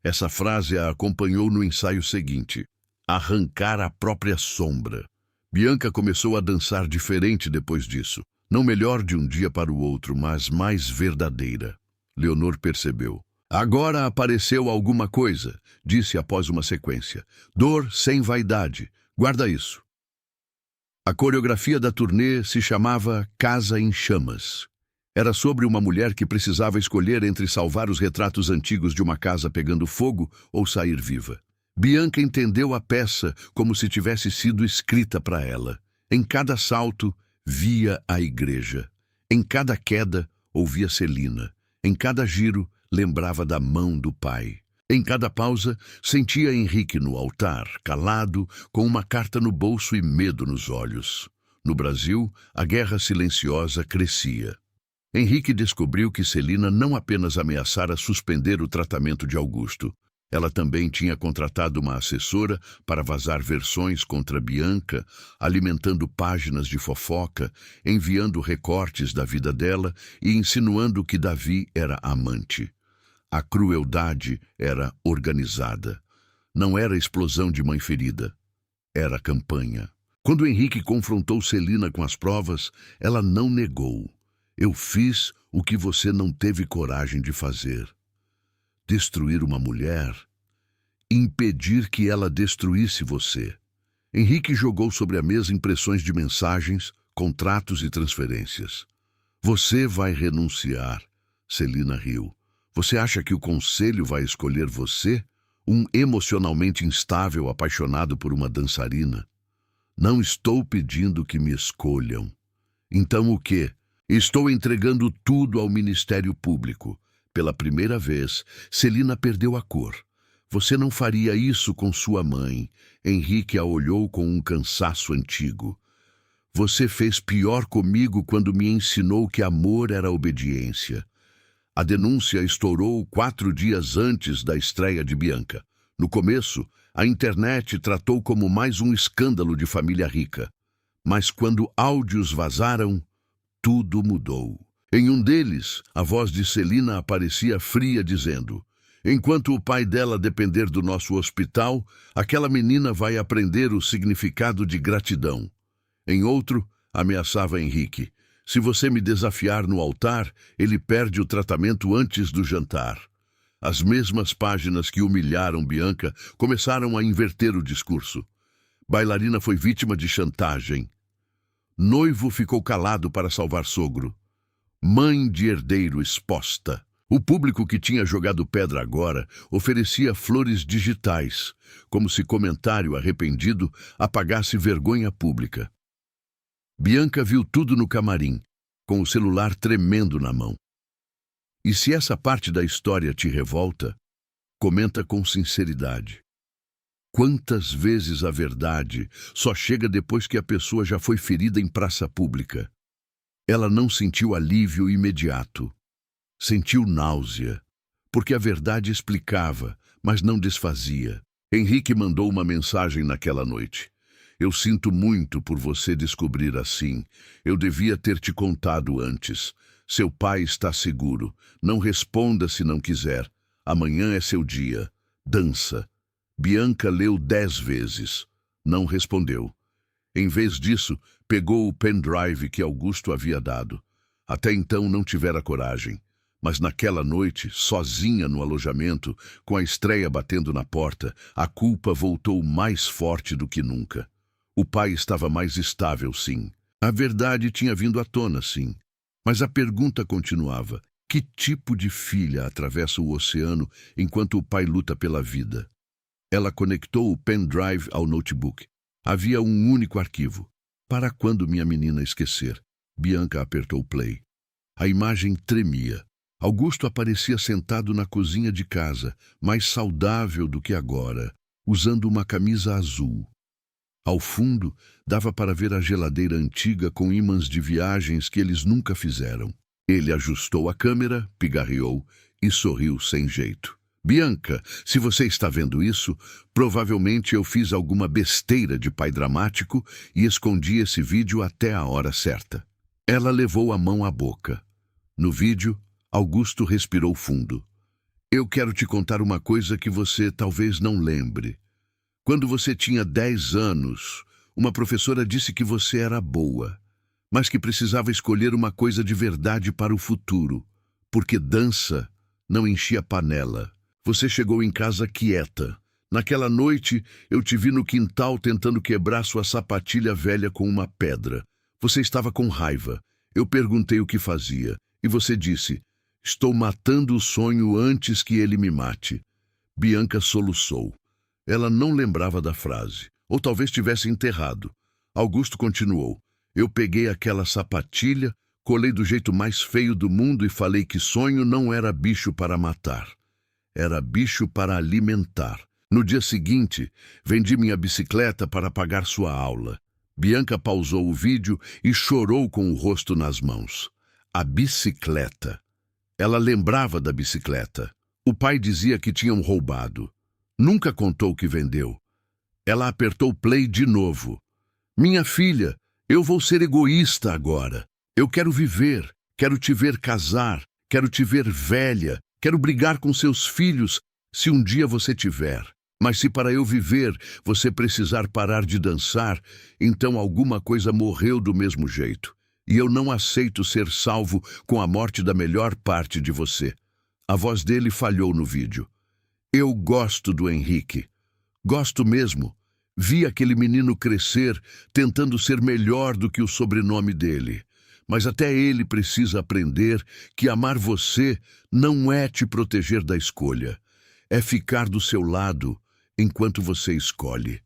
Essa frase a acompanhou no ensaio seguinte. Arrancar a própria sombra. Bianca começou a dançar diferente depois disso. Não melhor de um dia para o outro, mas mais verdadeira. Leonor percebeu. Agora apareceu alguma coisa, disse após uma sequência. Dor sem vaidade. Guarda isso. A coreografia da turnê se chamava Casa em Chamas. Era sobre uma mulher que precisava escolher entre salvar os retratos antigos de uma casa pegando fogo ou sair viva. Bianca entendeu a peça como se tivesse sido escrita para ela. Em cada salto, via a igreja. Em cada queda, ouvia Celina. Em cada giro, lembrava da mão do pai. Em cada pausa, sentia Henrique no altar, calado, com uma carta no bolso e medo nos olhos. No Brasil, a guerra silenciosa crescia. Henrique descobriu que Celina não apenas ameaçara suspender o tratamento de Augusto. Ela também tinha contratado uma assessora para vazar versões contra Bianca, alimentando páginas de fofoca, enviando recortes da vida dela e insinuando que Davi era amante. A crueldade era organizada. Não era explosão de mãe ferida. Era campanha. Quando Henrique confrontou Celina com as provas, ela não negou. Eu fiz o que você não teve coragem de fazer. Destruir uma mulher, impedir que ela destruísse você. Henrique jogou sobre a mesa impressões de mensagens, contratos e transferências. Você vai renunciar, Celina riu. Você acha que o conselho vai escolher você? Um emocionalmente instável apaixonado por uma dançarina? Não estou pedindo que me escolham. Então o quê? Estou entregando tudo ao Ministério Público. Pela primeira vez, Celina perdeu a cor. Você não faria isso com sua mãe. Henrique a olhou com um cansaço antigo. Você fez pior comigo quando me ensinou que amor era obediência. A denúncia estourou 4 dias antes da estreia de Bianca. No começo, a internet tratou como mais um escândalo de família rica. Mas quando áudios vazaram, tudo mudou. Em um deles, a voz de Celina aparecia fria dizendo: enquanto o pai dela depender do nosso hospital, aquela menina vai aprender o significado de gratidão. Em outro, ameaçava Henrique: se você me desafiar no altar, ele perde o tratamento antes do jantar. As mesmas páginas que humilharam Bianca começaram a inverter o discurso. Bailarina foi vítima de chantagem. Noivo ficou calado para salvar sogro. Mãe de herdeiro exposta. O público que tinha jogado pedra agora oferecia flores digitais, como se comentário arrependido apagasse vergonha pública. Bianca viu tudo no camarim, com o celular tremendo na mão. E se essa parte da história te revolta, comenta com sinceridade. Quantas vezes a verdade só chega depois que a pessoa já foi ferida em praça pública? Ela não sentiu alívio imediato. Sentiu náusea, porque a verdade explicava, mas não desfazia. Henrique mandou uma mensagem naquela noite. Eu sinto muito por você descobrir assim. Eu devia ter te contado antes. Seu pai está seguro. Não responda se não quiser. Amanhã é seu dia. Dança. Bianca leu 10 vezes. Não respondeu. Em vez disso, pegou o pendrive que Augusto havia dado. Até então não tivera coragem. Mas naquela noite, sozinha no alojamento, com a estreia batendo na porta, a culpa voltou mais forte do que nunca. O pai estava mais estável, sim. A verdade tinha vindo à tona, sim. Mas a pergunta continuava. Que tipo de filha atravessa o oceano enquanto o pai luta pela vida? Ela conectou o pendrive ao notebook. Havia um único arquivo. Para quando minha menina esquecer? Bianca apertou play. A imagem tremia. Augusto aparecia sentado na cozinha de casa, mais saudável do que agora, usando uma camisa azul. Ao fundo, dava para ver a geladeira antiga com ímãs de viagens que eles nunca fizeram. Ele ajustou a câmera, pigarreou e sorriu sem jeito. Bianca, se você está vendo isso, provavelmente eu fiz alguma besteira de pai dramático e escondi esse vídeo até a hora certa. Ela levou a mão à boca. No vídeo, Augusto respirou fundo. Eu quero te contar uma coisa que você talvez não lembre. Quando você tinha 10 anos, uma professora disse que você era boa, mas que precisava escolher uma coisa de verdade para o futuro, porque dança não enchia panela. Você chegou em casa quieta. Naquela noite, eu te vi no quintal tentando quebrar sua sapatilha velha com uma pedra. Você estava com raiva. Eu perguntei o que fazia, e você disse, estou matando o sonho antes que ele me mate. Bianca soluçou. Ela não lembrava da frase, ou talvez tivesse enterrado. Augusto continuou. Eu peguei aquela sapatilha, colei do jeito mais feio do mundo e falei que sonho não era bicho para matar. Era bicho para alimentar. No dia seguinte, vendi minha bicicleta para pagar sua aula. Bianca pausou o vídeo e chorou com o rosto nas mãos. A bicicleta. Ela lembrava da bicicleta. O pai dizia que tinham roubado. Nunca contou que vendeu. Ela apertou play de novo. Minha filha, eu vou ser egoísta agora. Eu quero viver, quero te ver casar, quero te ver velha, quero brigar com seus filhos, se um dia você tiver. Mas se para eu viver você precisar parar de dançar, então alguma coisa morreu do mesmo jeito. E eu não aceito ser salvo com a morte da melhor parte de você. A voz dele falhou no vídeo. Eu gosto do Henrique. Gosto mesmo. Vi aquele menino crescer, tentando ser melhor do que o sobrenome dele. Mas até ele precisa aprender que amar você não é te proteger da escolha. É ficar do seu lado enquanto você escolhe.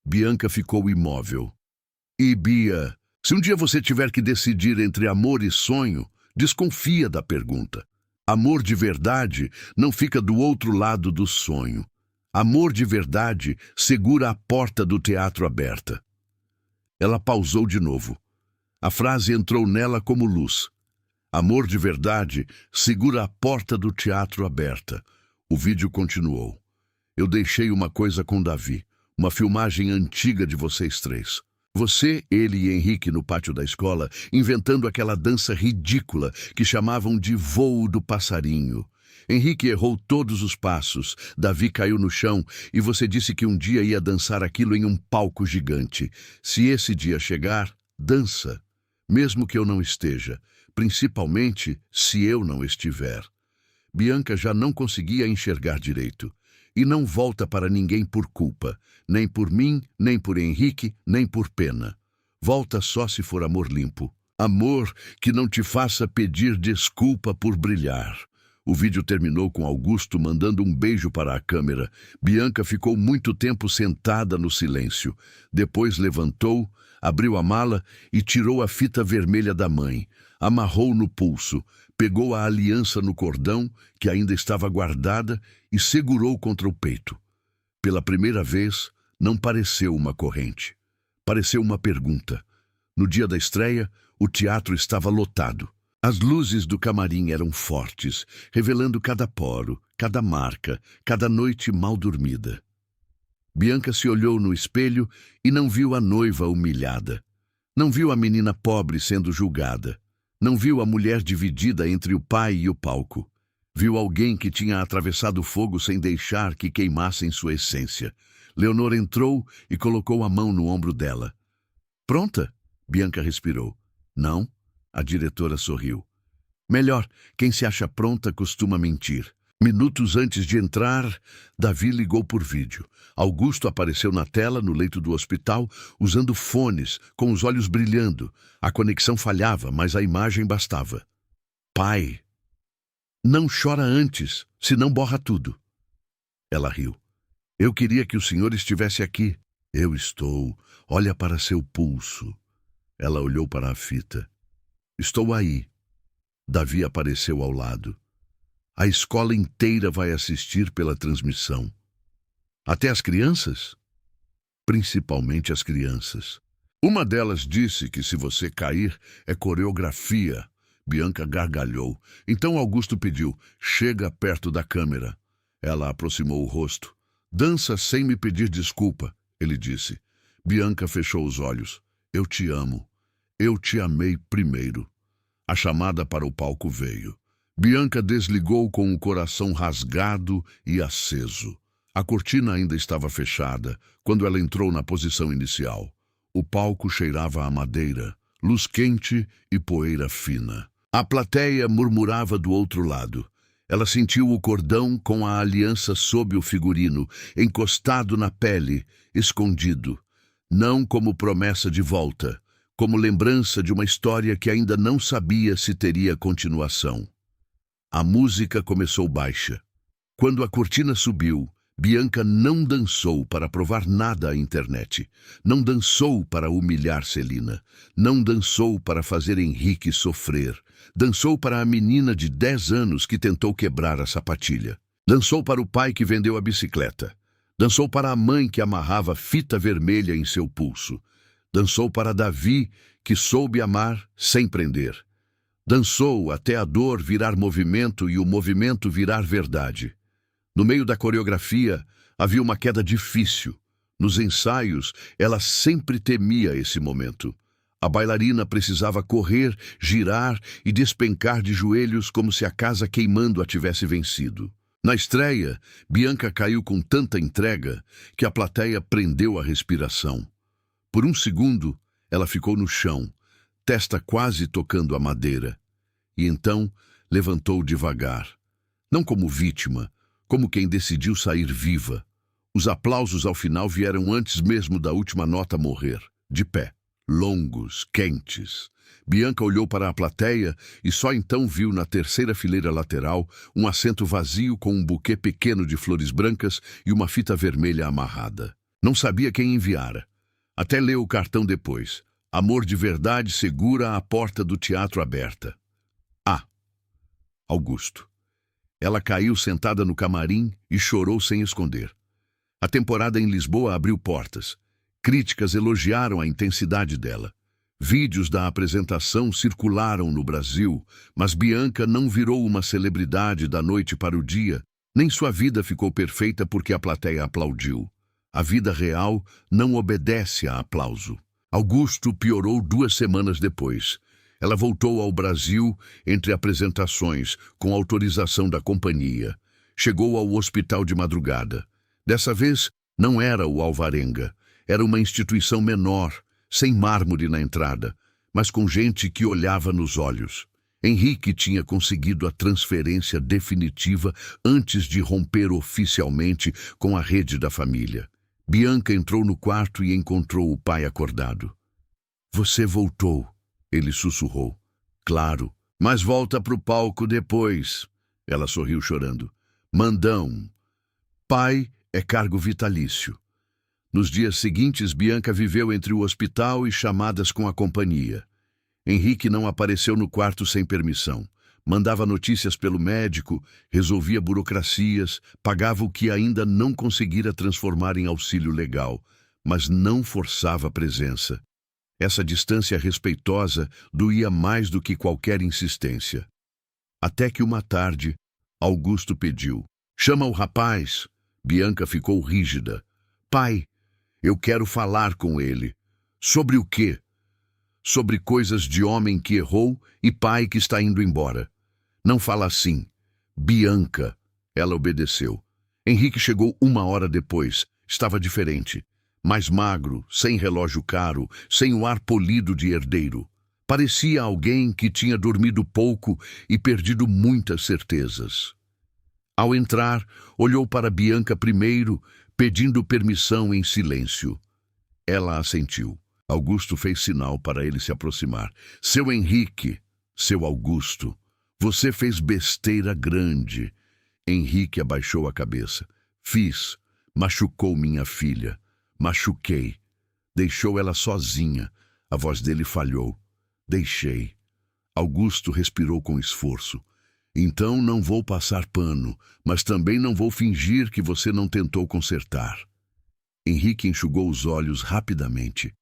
Bianca ficou imóvel. E Bia, se um dia você tiver que decidir entre amor e sonho, desconfia da pergunta. Amor de verdade não fica do outro lado do sonho. Amor de verdade segura a porta do teatro aberta. Ela pausou de novo. A frase entrou nela como luz. Amor de verdade segura a porta do teatro aberta. O vídeo continuou. Eu deixei uma coisa com Davi, uma filmagem antiga de vocês três. Você, ele e Henrique no pátio da escola, inventando aquela dança ridícula que chamavam de voo do passarinho. Henrique errou todos os passos, Davi caiu no chão e você disse que um dia ia dançar aquilo em um palco gigante. Se esse dia chegar, dança, mesmo que eu não esteja, principalmente se eu não estiver. Bianca já não conseguia enxergar direito. E não volta para ninguém por culpa, nem por mim, nem por Henrique, nem por pena. Volta só se for amor limpo. Amor que não te faça pedir desculpa por brilhar. O vídeo terminou com Augusto mandando um beijo para a câmera. Bianca ficou muito tempo sentada no silêncio. Depois levantou, abriu a mala e tirou a fita vermelha da mãe. Amarrou no pulso, pegou a aliança no cordão, que ainda estava guardada, e segurou contra o peito. Pela primeira vez, não pareceu uma corrente. Pareceu uma pergunta. No dia da estreia, o teatro estava lotado. As luzes do camarim eram fortes, revelando cada poro, cada marca, cada noite mal dormida. Bianca se olhou no espelho e não viu a noiva humilhada. Não viu a menina pobre sendo julgada. Não viu a mulher dividida entre o pai e o palco. Viu alguém que tinha atravessado o fogo sem deixar que queimassem sua essência. Leonor entrou e colocou a mão no ombro dela. Pronta? Bianca respirou. Não. A diretora sorriu. Melhor, quem se acha pronta costuma mentir. Minutos antes de entrar, Davi ligou por vídeo. Augusto apareceu na tela no leito do hospital, usando fones, com os olhos brilhando. A conexão falhava, mas a imagem bastava. Pai, Não chora antes, senão borra tudo. Ela riu. Eu queria que o senhor estivesse aqui. Eu estou. Olha para seu pulso. Ela olhou para a fita. Estou aí. Davi apareceu ao lado. A escola inteira vai assistir pela transmissão. Até as crianças? Principalmente as crianças. Uma delas disse que se você cair, é coreografia. Bianca gargalhou. Então Augusto pediu, chega perto da câmera. Ela aproximou o rosto. Dança sem me pedir desculpa, ele disse. Bianca fechou os olhos. Eu te amo. Eu te amei primeiro. A chamada para o palco veio. Bianca desligou com o coração rasgado e aceso. A cortina ainda estava fechada quando ela entrou na posição inicial. O palco cheirava a madeira, luz quente e poeira fina. A plateia murmurava do outro lado. Ela sentiu o cordão com a aliança sob o figurino, encostado na pele, escondido. Não como promessa de volta, como lembrança de uma história que ainda não sabia se teria continuação. A música começou baixa. Quando a cortina subiu, Bianca não dançou para provar nada à internet. Não dançou para humilhar Celina. Não dançou para fazer Henrique sofrer. Dançou para a menina de 10 anos que tentou quebrar a sapatilha. Dançou para o pai que vendeu a bicicleta. Dançou para a mãe que amarrava fita vermelha em seu pulso. Dançou para Davi, que soube amar sem prender. Dançou até a dor virar movimento e o movimento virar verdade. No meio da coreografia, havia uma queda difícil. Nos ensaios, ela sempre temia esse momento. A bailarina precisava correr, girar e despencar de joelhos como se a casa queimando a tivesse vencido. Na estreia, Bianca caiu com tanta entrega que a plateia prendeu a respiração. Por um segundo, ela ficou no chão, testa quase tocando a madeira. E então, levantou devagar. Não como vítima, como quem decidiu sair viva. Os aplausos ao final vieram antes mesmo da última nota morrer, de pé, longos, quentes. Bianca olhou para a plateia e só então viu na terceira fileira lateral um assento vazio com um buquê pequeno de flores brancas e uma fita vermelha amarrada. Não sabia quem enviara. Até leu o cartão depois. Amor de verdade segura a porta do teatro aberta. Augusto. Ela caiu sentada no camarim e chorou sem esconder. A temporada em Lisboa abriu portas. Críticas elogiaram a intensidade dela. Vídeos da apresentação circularam no Brasil, mas Bianca não virou uma celebridade da noite para o dia, nem sua vida ficou perfeita porque a plateia aplaudiu. A vida real não obedece a aplauso. Augusto piorou 2 semanas depois. Ela voltou ao Brasil entre apresentações, com autorização da companhia. Chegou ao hospital de madrugada. Dessa vez, não era o Alvarenga. Era uma instituição menor, sem mármore na entrada, mas com gente que olhava nos olhos. Henrique tinha conseguido a transferência definitiva antes de romper oficialmente com a rede da família. Bianca entrou no quarto e encontrou o pai acordado. Você voltou. Ele sussurrou. Claro, mas volta pro palco depois. Ela sorriu chorando. Mandão. Pai é cargo vitalício. Nos dias seguintes, Bianca viveu entre o hospital e chamadas com a companhia. Henrique não apareceu no quarto sem permissão. Mandava notícias pelo médico, resolvia burocracias, pagava o que ainda não conseguira transformar em auxílio legal, mas não forçava a presença. Essa distância respeitosa doía mais do que qualquer insistência. Até que uma tarde, Augusto pediu. Chama o rapaz. Bianca ficou rígida. Pai, eu quero falar com ele. Sobre o quê? Sobre coisas de homem que errou e pai que está indo embora. Não fala assim. Bianca. Ela obedeceu. Henrique chegou 1 hora depois. Estava diferente. Mais magro, sem relógio caro, sem o ar polido de herdeiro. Parecia alguém que tinha dormido pouco e perdido muitas certezas. Ao entrar, olhou para Bianca primeiro, pedindo permissão em silêncio. Ela assentiu. Augusto fez sinal para ele se aproximar. Seu Henrique, seu Augusto, Você fez besteira grande. Henrique abaixou a cabeça. Fiz. Machucou minha filha. Machuquei. Deixou ela sozinha. A voz dele falhou. Deixei. Augusto respirou com esforço. Então não vou passar pano, mas também não vou fingir que você não tentou consertar. Henrique enxugou os olhos rapidamente.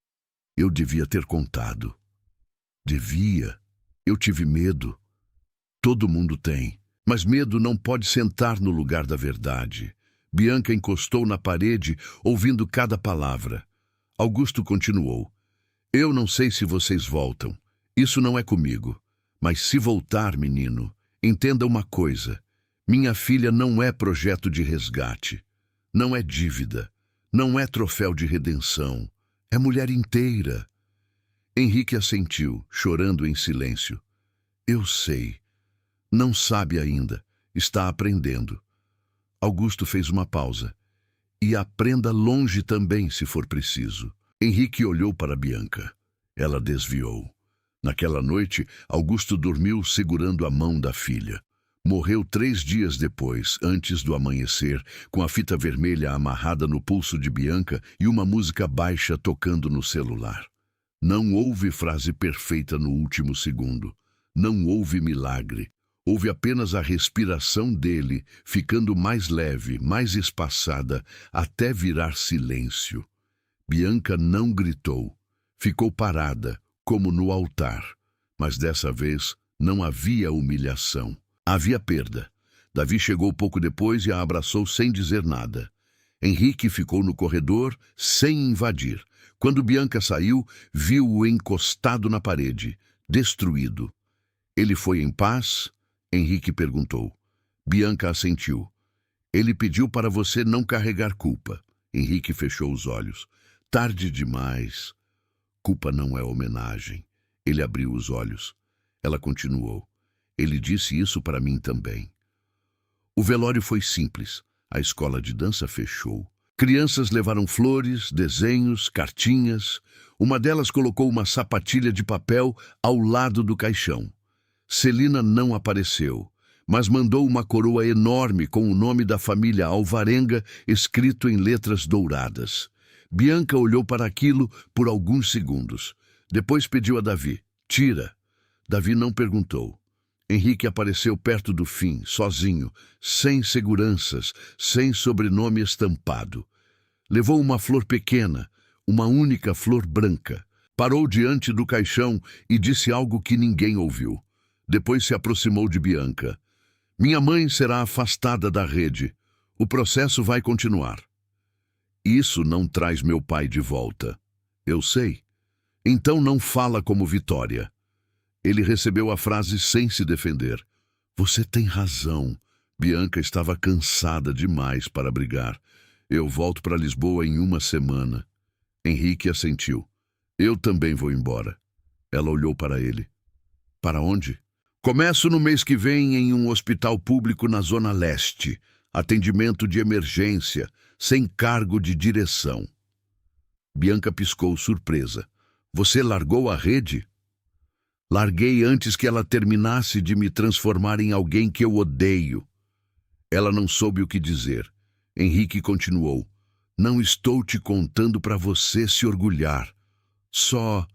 Eu devia ter contado. Devia. Eu tive medo. Todo mundo tem. Mas medo não pode sentar no lugar da verdade. Bianca encostou na parede, ouvindo cada palavra. Augusto continuou. Eu não sei se vocês voltam. Isso não é comigo. Mas se voltar, menino, entenda uma coisa. Minha filha não é projeto de resgate. Não é dívida. Não é troféu de redenção. É mulher inteira. Henrique assentiu, chorando em silêncio. Eu sei. Não sabe ainda. Está aprendendo. Augusto fez uma pausa. E aprenda longe também, se for preciso. Henrique olhou para Bianca. Ela desviou. Naquela noite, Augusto dormiu segurando a mão da filha. Morreu 3 dias depois, antes do amanhecer, com a fita vermelha amarrada no pulso de Bianca e uma música baixa tocando no celular. Não houve frase perfeita no último segundo. Não houve milagre. Houve apenas a respiração dele, ficando mais leve, mais espaçada, até virar silêncio. Bianca não gritou. Ficou parada, como no altar. Mas dessa vez não havia humilhação. Havia perda. Davi chegou pouco depois e a abraçou sem dizer nada. Henrique ficou no corredor, sem invadir. Quando Bianca saiu, viu-o encostado na parede, destruído. Ele foi em paz? Henrique perguntou. Bianca assentiu. Ele pediu para você não carregar culpa. Henrique fechou os olhos. Tarde demais. Culpa não é homenagem. Ele abriu os olhos. Ela continuou. Ele disse isso para mim também. O velório foi simples. A escola de dança fechou. Crianças levaram flores, desenhos, cartinhas. Uma delas colocou uma sapatilha de papel ao lado do caixão. Celina não apareceu, mas mandou uma coroa enorme com o nome da família Alvarenga escrito em letras douradas. Bianca olhou para aquilo por alguns segundos. Depois pediu a Davi. Tira. Davi não perguntou. Henrique apareceu perto do fim, sozinho, sem seguranças, sem sobrenome estampado. Levou uma flor pequena, uma única flor branca. Parou diante do caixão e disse algo que ninguém ouviu. Depois se aproximou de Bianca. Minha mãe será afastada da rede. O processo vai continuar. Isso não traz meu pai de volta. Eu sei. Então não fala como Vitória. Ele recebeu a frase sem se defender. Você tem razão. Bianca estava cansada demais para brigar. Eu volto para Lisboa em 1 semana. Henrique assentiu. Eu também vou embora. Ela olhou para ele. Para onde? Começo no mês que vem em um hospital público na Zona Leste. Atendimento de emergência, sem cargo de direção. Bianca piscou surpresa. Você largou a rede? Larguei antes que ela terminasse de me transformar em alguém que eu odeio. Ela não soube o que dizer. Henrique continuou. Não estou te contando para você se orgulhar. Só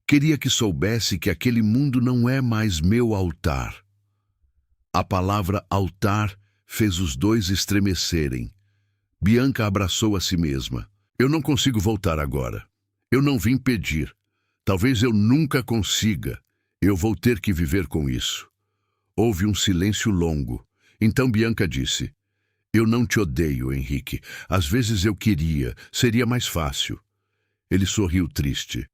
queria que soubesse que aquele mundo não é mais meu altar. A palavra altar fez os dois estremecerem. Bianca abraçou a si mesma. Eu não consigo voltar agora. Eu não vim pedir. Talvez eu nunca consiga. Eu vou ter que viver com isso. Houve um silêncio longo. Então Bianca disse, eu não te odeio, Henrique. Às vezes eu queria. Seria mais fácil. Ele sorriu triste.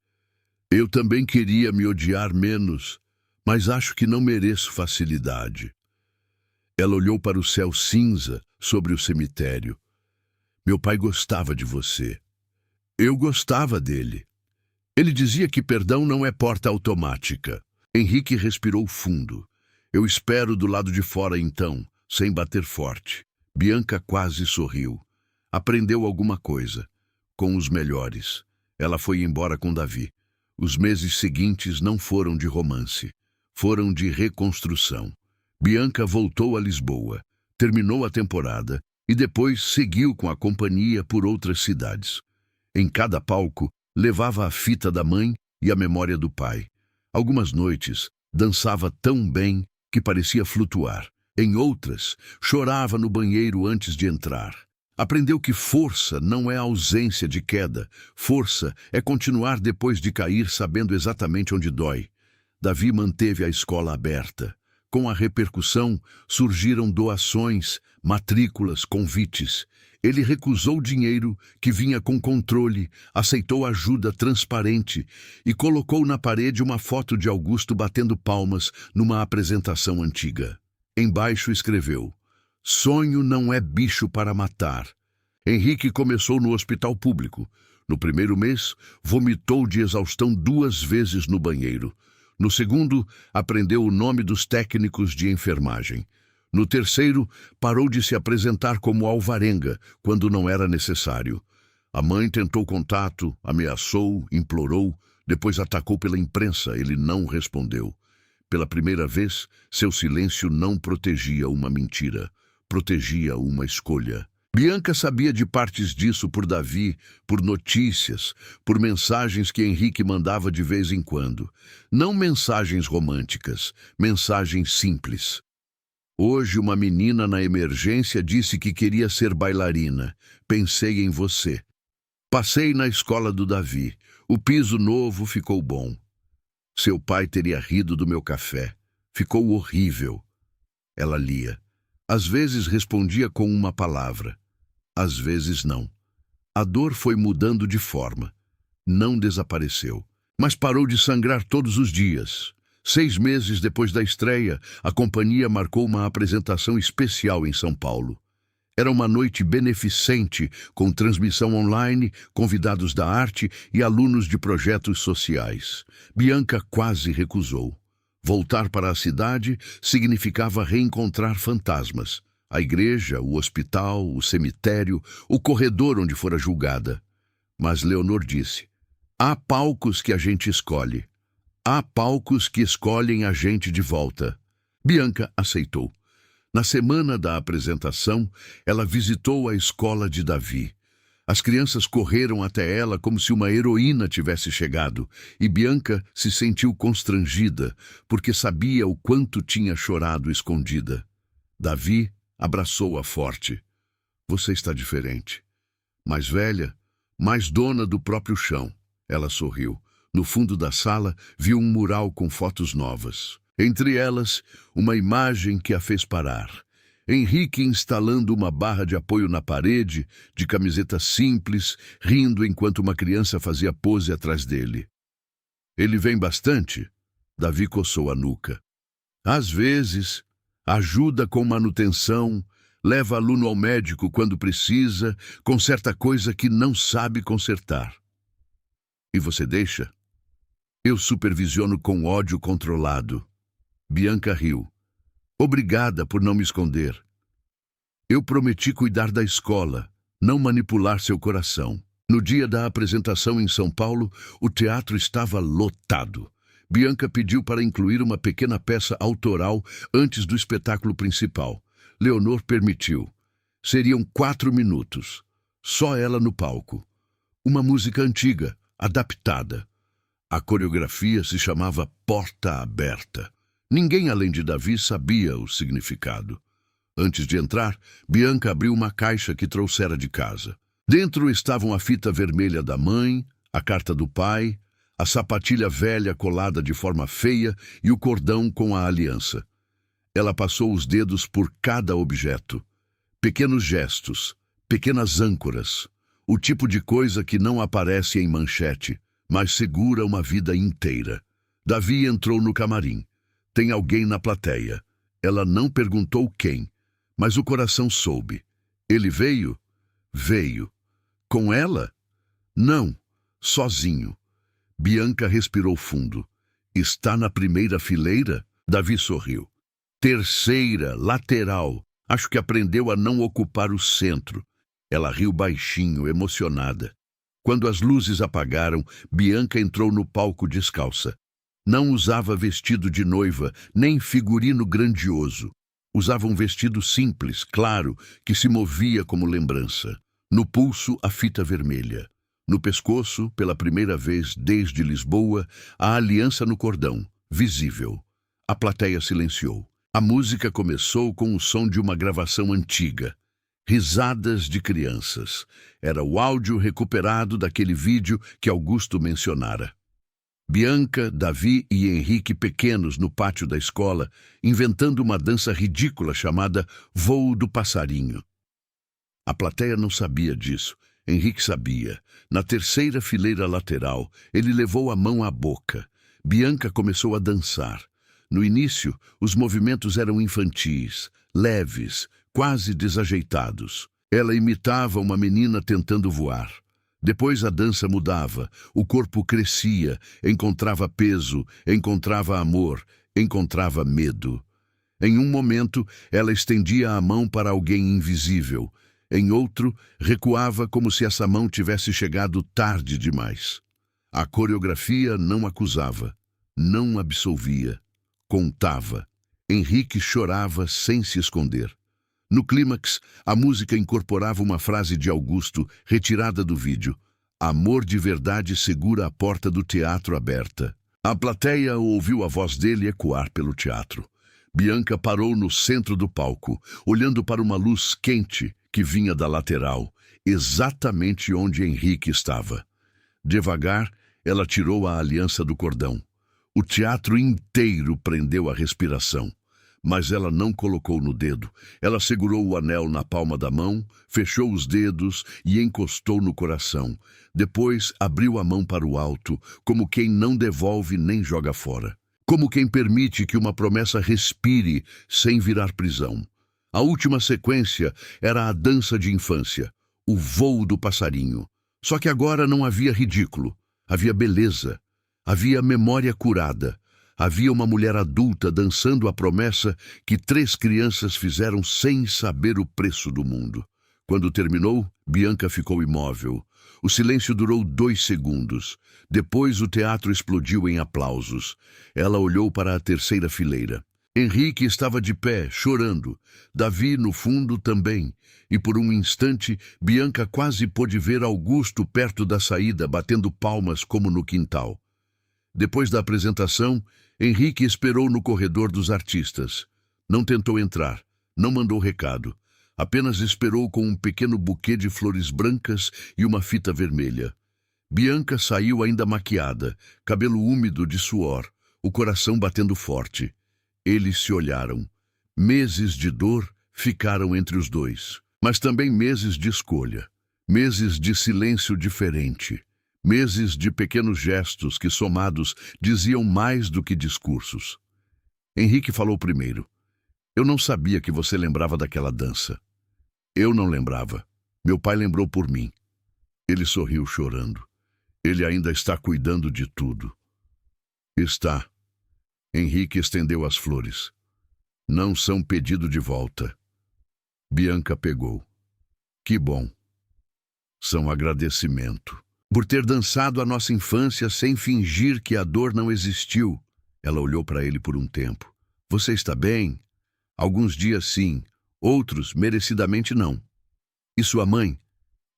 Eu também queria me odiar menos, mas acho que não mereço facilidade. Ela olhou para o céu cinza sobre o cemitério. Meu pai gostava de você. Eu gostava dele. Ele dizia que perdão não é porta automática. Henrique respirou fundo. Eu espero do lado de fora então, sem bater forte. Bianca quase sorriu. Aprendeu alguma coisa. Com os melhores. Ela foi embora com Davi. Os meses seguintes não foram de romance. Foram de reconstrução. Bianca voltou a Lisboa, terminou a temporada e depois seguiu com a companhia por outras cidades. Em cada palco, levava a fita da mãe e a memória do pai. Algumas noites, dançava tão bem que parecia flutuar. Em outras, chorava no banheiro antes de entrar. Aprendeu que força não é ausência de queda. Força é continuar depois de cair sabendo exatamente onde dói. Davi manteve a escola aberta. Com a repercussão, surgiram doações, matrículas, convites. Ele recusou dinheiro que vinha com controle, aceitou ajuda transparente e colocou na parede uma foto de Augusto batendo palmas numa apresentação antiga. Embaixo escreveu: "Sonho não é bicho para matar." Henrique começou no hospital público. No primeiro mês, vomitou de exaustão 2 vezes no banheiro. No segundo, aprendeu o nome dos técnicos de enfermagem. No terceiro, parou de se apresentar como alvarenga, quando não era necessário. A mãe tentou contato, ameaçou, implorou, depois atacou pela imprensa. Ele não respondeu. Pela primeira vez, seu silêncio não protegia uma mentira, protegia uma escolha. Bianca sabia de partes disso por Davi, por notícias, por mensagens que Henrique mandava de vez em quando. Não mensagens românticas, mensagens simples. Hoje uma menina na emergência disse que queria ser bailarina. Pensei em você. Passei na escola do Davi. O piso novo ficou bom. Seu pai teria rido do meu café. Ficou horrível. Ela lia. Às vezes respondia com uma palavra. Às vezes não. A dor foi mudando de forma. Não desapareceu, mas parou de sangrar todos os dias. 6 meses depois da estreia, a companhia marcou uma apresentação especial em São Paulo. Era uma noite beneficente, com transmissão online, convidados da arte e alunos de projetos sociais. Bianca quase recusou. Voltar para a cidade significava reencontrar fantasmas. A igreja, o hospital, o cemitério, o corredor onde fora julgada. Mas Leonor disse: "Há palcos que a gente escolhe. Há palcos que escolhem a gente de volta." Bianca aceitou. Na semana da apresentação, ela visitou a escola de Davi. As crianças correram até ela como se uma heroína tivesse chegado, e Bianca se sentiu constrangida, porque sabia o quanto tinha chorado escondida. Davi abraçou-a forte. "Você está diferente. Mais velha, mais dona do próprio chão." Ela sorriu. No fundo da sala, viu um mural com fotos novas. Entre elas, uma imagem que a fez parar. Henrique instalando uma barra de apoio na parede, de camiseta simples, rindo enquanto uma criança fazia pose atrás dele. "Ele vem bastante?" Davi coçou a nuca. "Às vezes, ajuda com manutenção, leva aluno ao médico quando precisa, conserta coisa que não sabe consertar." "E você deixa?" "Eu supervisiono com ódio controlado." Bianca riu. "Obrigada por não me esconder. Eu prometi cuidar da escola, não manipular seu coração." No dia da apresentação em São Paulo, o teatro estava lotado. Bianca pediu para incluir uma pequena peça autoral antes do espetáculo principal. Leonor permitiu. Seriam 4 minutos. Só ela no palco. Uma música antiga, adaptada. A coreografia se chamava Porta Aberta. Ninguém além de Davi sabia o significado. Antes de entrar, Bianca abriu uma caixa que trouxera de casa. Dentro estavam a fita vermelha da mãe, a carta do pai, a sapatilha velha colada de forma feia e o cordão com a aliança. Ela passou os dedos por cada objeto. Pequenos gestos, pequenas âncoras, o tipo de coisa que não aparece em manchete, mas segura uma vida inteira. Davi entrou no camarim. Tem alguém na plateia. Ela não perguntou quem, mas o coração soube. Ele veio? Veio. Com ela? Não, sozinho. Bianca respirou fundo. Está na primeira fileira? Davi sorriu. Terceira, lateral. Acho que aprendeu a não ocupar o centro. Ela riu baixinho, emocionada. Quando as luzes apagaram, Bianca entrou no palco descalça. Não usava vestido de noiva, nem figurino grandioso. Usava um vestido simples, claro, que se movia como lembrança. No pulso, a fita vermelha. No pescoço, pela primeira vez desde Lisboa, a aliança no cordão, visível. A plateia silenciou. A música começou com o som de uma gravação antiga. Risadas de crianças. Era o áudio recuperado daquele vídeo que Augusto mencionara. Bianca, Davi e Henrique pequenos no pátio da escola, inventando uma dança ridícula chamada Voo do Passarinho. A plateia não sabia disso. Henrique sabia. Na terceira fileira lateral, ele levou a mão à boca. Bianca começou a dançar. No início, os movimentos eram infantis, leves, quase desajeitados. Ela imitava uma menina tentando voar. Depois a dança mudava, o corpo crescia, encontrava peso, encontrava amor, encontrava medo. Em um momento, ela estendia a mão para alguém invisível. Em outro, recuava como se essa mão tivesse chegado tarde demais. A coreografia não acusava, não absolvia, contava. Henrique chorava sem se esconder. No clímax, a música incorporava uma frase de Augusto, retirada do vídeo. Amor de verdade segura a porta do teatro aberta. A plateia ouviu a voz dele ecoar pelo teatro. Bianca parou no centro do palco, olhando para uma luz quente que vinha da lateral, exatamente onde Henrique estava. Devagar, ela tirou a aliança do cordão. O teatro inteiro prendeu a respiração. Mas ela não colocou no dedo. Ela segurou o anel na palma da mão, fechou os dedos e encostou no coração. Depois abriu a mão para o alto, como quem não devolve nem joga fora. Como quem permite que uma promessa respire sem virar prisão. A última sequência era a dança de infância, o voo do passarinho. Só que agora não havia ridículo, havia beleza, havia memória curada. Havia uma mulher adulta dançando a promessa que 3 crianças fizeram sem saber o preço do mundo. Quando terminou, Bianca ficou imóvel. O silêncio durou 2 segundos. Depois o teatro explodiu em aplausos. Ela olhou para a terceira fileira. Henrique estava de pé, chorando. Davi, no fundo, também. E por um instante, Bianca quase pôde ver Augusto perto da saída, batendo palmas como no quintal. Depois da apresentação, Henrique esperou no corredor dos artistas. Não tentou entrar, não mandou recado. Apenas esperou com um pequeno buquê de flores brancas e uma fita vermelha. Bianca saiu ainda maquiada, cabelo úmido de suor, o coração batendo forte. Eles se olharam. Meses de dor ficaram entre os dois, mas também meses de escolha, meses de silêncio diferente. Meses de pequenos gestos que, somados, diziam mais do que discursos. Henrique falou primeiro. Eu não sabia que você lembrava daquela dança. Eu não lembrava. Meu pai lembrou por mim. Ele sorriu chorando. Ele ainda está cuidando de tudo. Está. Henrique estendeu as flores. Não são pedido de volta. Bianca pegou. Que bom. São agradecimento. Por ter dançado a nossa infância sem fingir que a dor não existiu. Ela olhou para ele por um tempo. Você está bem? Alguns dias sim, outros merecidamente não. E sua mãe?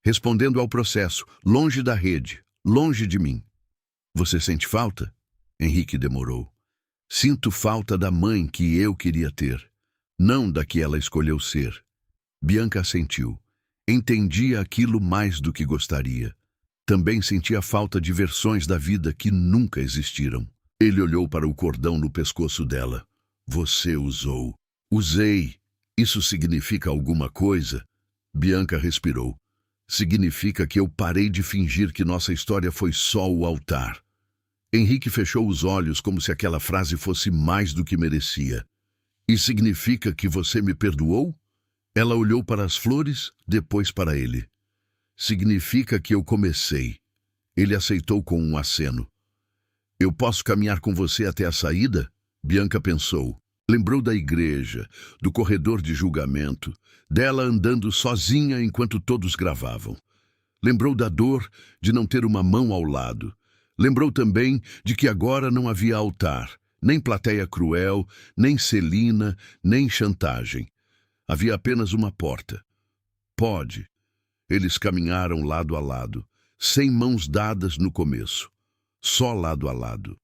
Respondendo ao processo, longe da rede, longe de mim. Você sente falta? Henrique demorou. Sinto falta da mãe que eu queria ter, não da que ela escolheu ser. Bianca assentiu. Entendia aquilo mais do que gostaria. Também sentia falta de versões da vida que nunca existiram. Ele olhou para o cordão no pescoço dela. Você usou. Usei. Isso significa alguma coisa? Bianca respirou. Significa que eu parei de fingir que nossa história foi só o altar. Henrique fechou os olhos como se aquela frase fosse mais do que merecia. E significa que você me perdoou? Ela olhou para as flores, depois para ele. Significa que eu comecei. Ele aceitou com um aceno. Eu posso caminhar com você até a saída? Bianca pensou. Lembrou da igreja, do corredor de julgamento, dela andando sozinha enquanto todos gravavam. Lembrou da dor de não ter uma mão ao lado. Lembrou também de que agora não havia altar, nem plateia cruel, nem Celina, nem chantagem. Havia apenas uma porta. Pode. Eles caminharam lado a lado, sem mãos dadas no começo, só lado a lado.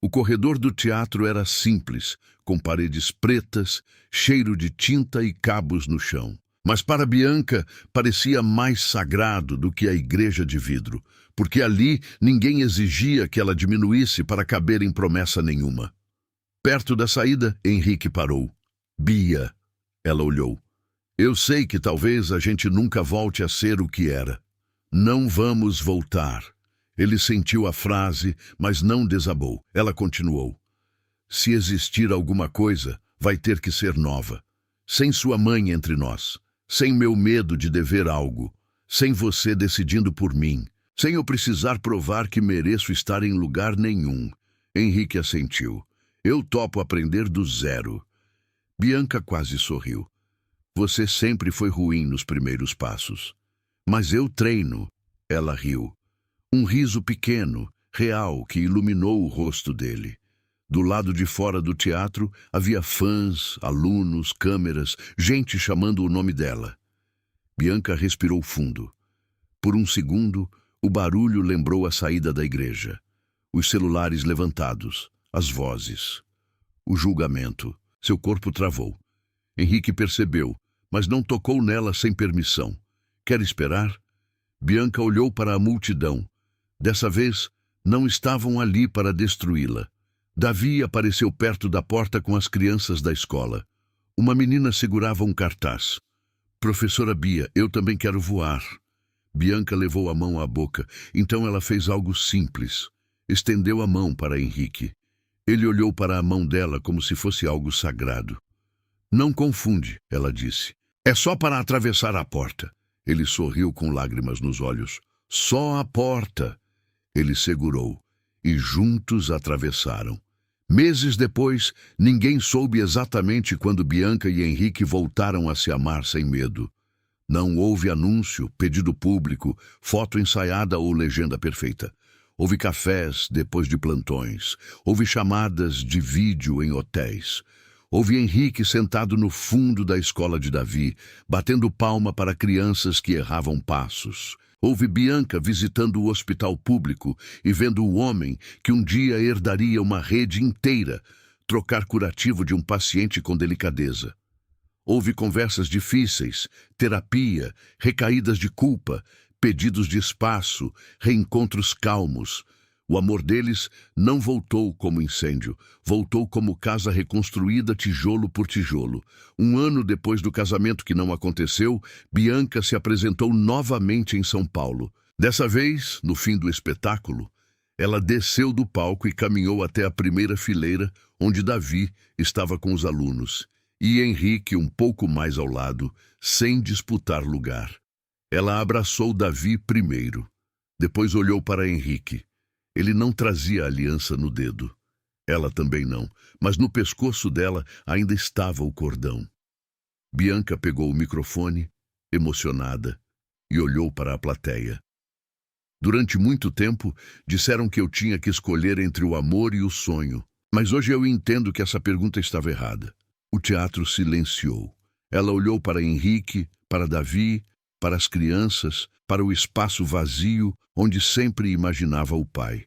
O corredor do teatro era simples, com paredes pretas, cheiro de tinta e cabos no chão. Mas para Bianca parecia mais sagrado do que a igreja de vidro, porque ali ninguém exigia que ela diminuísse para caber em promessa nenhuma. Perto da saída, Henrique parou. Bia, ela olhou. Eu sei que talvez a gente nunca volte a ser o que era. Não vamos voltar. Ele sentiu a frase, mas não desabou. Ela continuou. Se existir alguma coisa, vai ter que ser nova. Sem sua mãe entre nós. Sem meu medo de dever algo. Sem você decidindo por mim. Sem eu precisar provar que mereço estar em lugar nenhum. Henrique assentiu. Eu topo aprender do zero. Bianca quase sorriu. Você sempre foi ruim nos primeiros passos. Mas eu treino. Ela riu. Um riso pequeno, real, que iluminou o rosto dele. Do lado de fora do teatro havia fãs, alunos, câmeras, gente chamando o nome dela. Bianca respirou fundo. Por um segundo, o barulho lembrou a saída da igreja. Os celulares levantados, as vozes. O julgamento. Seu corpo travou. Henrique percebeu, mas não tocou nela sem permissão. Quer esperar? Bianca olhou para a multidão. Dessa vez, não estavam ali para destruí-la. Davi apareceu perto da porta com as crianças da escola. Uma menina segurava um cartaz. Professora Bia, eu também quero voar. Bianca levou a mão à boca, então ela fez algo simples. Estendeu a mão para Henrique. Ele olhou para a mão dela como se fosse algo sagrado. Não confunde, ela disse. É só para atravessar a porta. Ele sorriu com lágrimas nos olhos. Só a porta. Ele segurou, e juntos atravessaram. Meses depois, ninguém soube exatamente quando Bianca e Henrique voltaram a se amar sem medo. Não houve anúncio, pedido público, foto ensaiada ou legenda perfeita. Houve cafés depois de plantões. Houve chamadas de vídeo em hotéis. Houve Henrique sentado no fundo da escola de Davi, batendo palma para crianças que erravam passos. Houve Bianca visitando o hospital público e vendo o homem que um dia herdaria uma rede inteira, trocar curativo de um paciente com delicadeza. Houve conversas difíceis, terapia, recaídas de culpa, pedidos de espaço, reencontros calmos. O amor deles não voltou como incêndio, voltou como casa reconstruída tijolo por tijolo. Um ano depois do casamento que não aconteceu, Bianca se apresentou novamente em São Paulo. Dessa vez, no fim do espetáculo, ela desceu do palco e caminhou até a primeira fileira, onde Davi estava com os alunos, e Henrique um pouco mais ao lado, sem disputar lugar. Ela abraçou Davi primeiro, depois olhou para Henrique. Ele não trazia a aliança no dedo. Ela também não, mas no pescoço dela ainda estava o cordão. Bianca pegou o microfone, emocionada, e olhou para a plateia. Durante muito tempo, disseram que eu tinha que escolher entre o amor e o sonho, mas hoje eu entendo que essa pergunta estava errada. O teatro silenciou. Ela olhou para Henrique, para Davi, para as crianças, para o espaço vazio onde sempre imaginava o pai.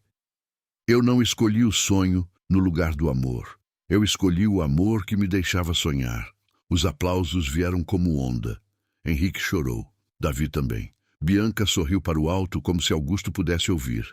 Eu não escolhi o sonho no lugar do amor. Eu escolhi o amor que me deixava sonhar. Os aplausos vieram como onda. Henrique chorou. Davi também. Bianca sorriu para o alto como se Augusto pudesse ouvir.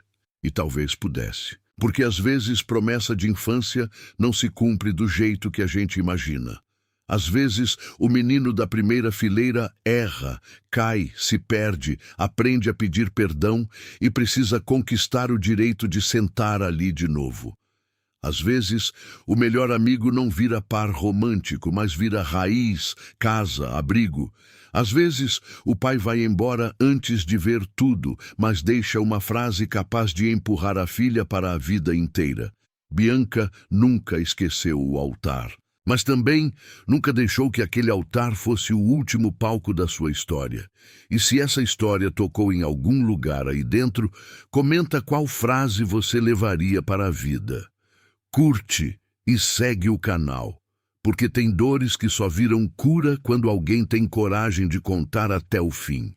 E talvez pudesse. Porque às vezes promessa de infância não se cumpre do jeito que a gente imagina. Às vezes, o menino da primeira fileira erra, cai, se perde, aprende a pedir perdão e precisa conquistar o direito de sentar ali de novo. Às vezes, o melhor amigo não vira par romântico, mas vira raiz, casa, abrigo. Às vezes, o pai vai embora antes de ver tudo, mas deixa uma frase capaz de empurrar a filha para a vida inteira. Bianca nunca esqueceu o altar. Mas também nunca deixou que aquele altar fosse o último palco da sua história. E se essa história tocou em algum lugar aí dentro, comenta qual frase você levaria para a vida. Curte e segue o canal, porque tem dores que só viram cura quando alguém tem coragem de contar até o fim.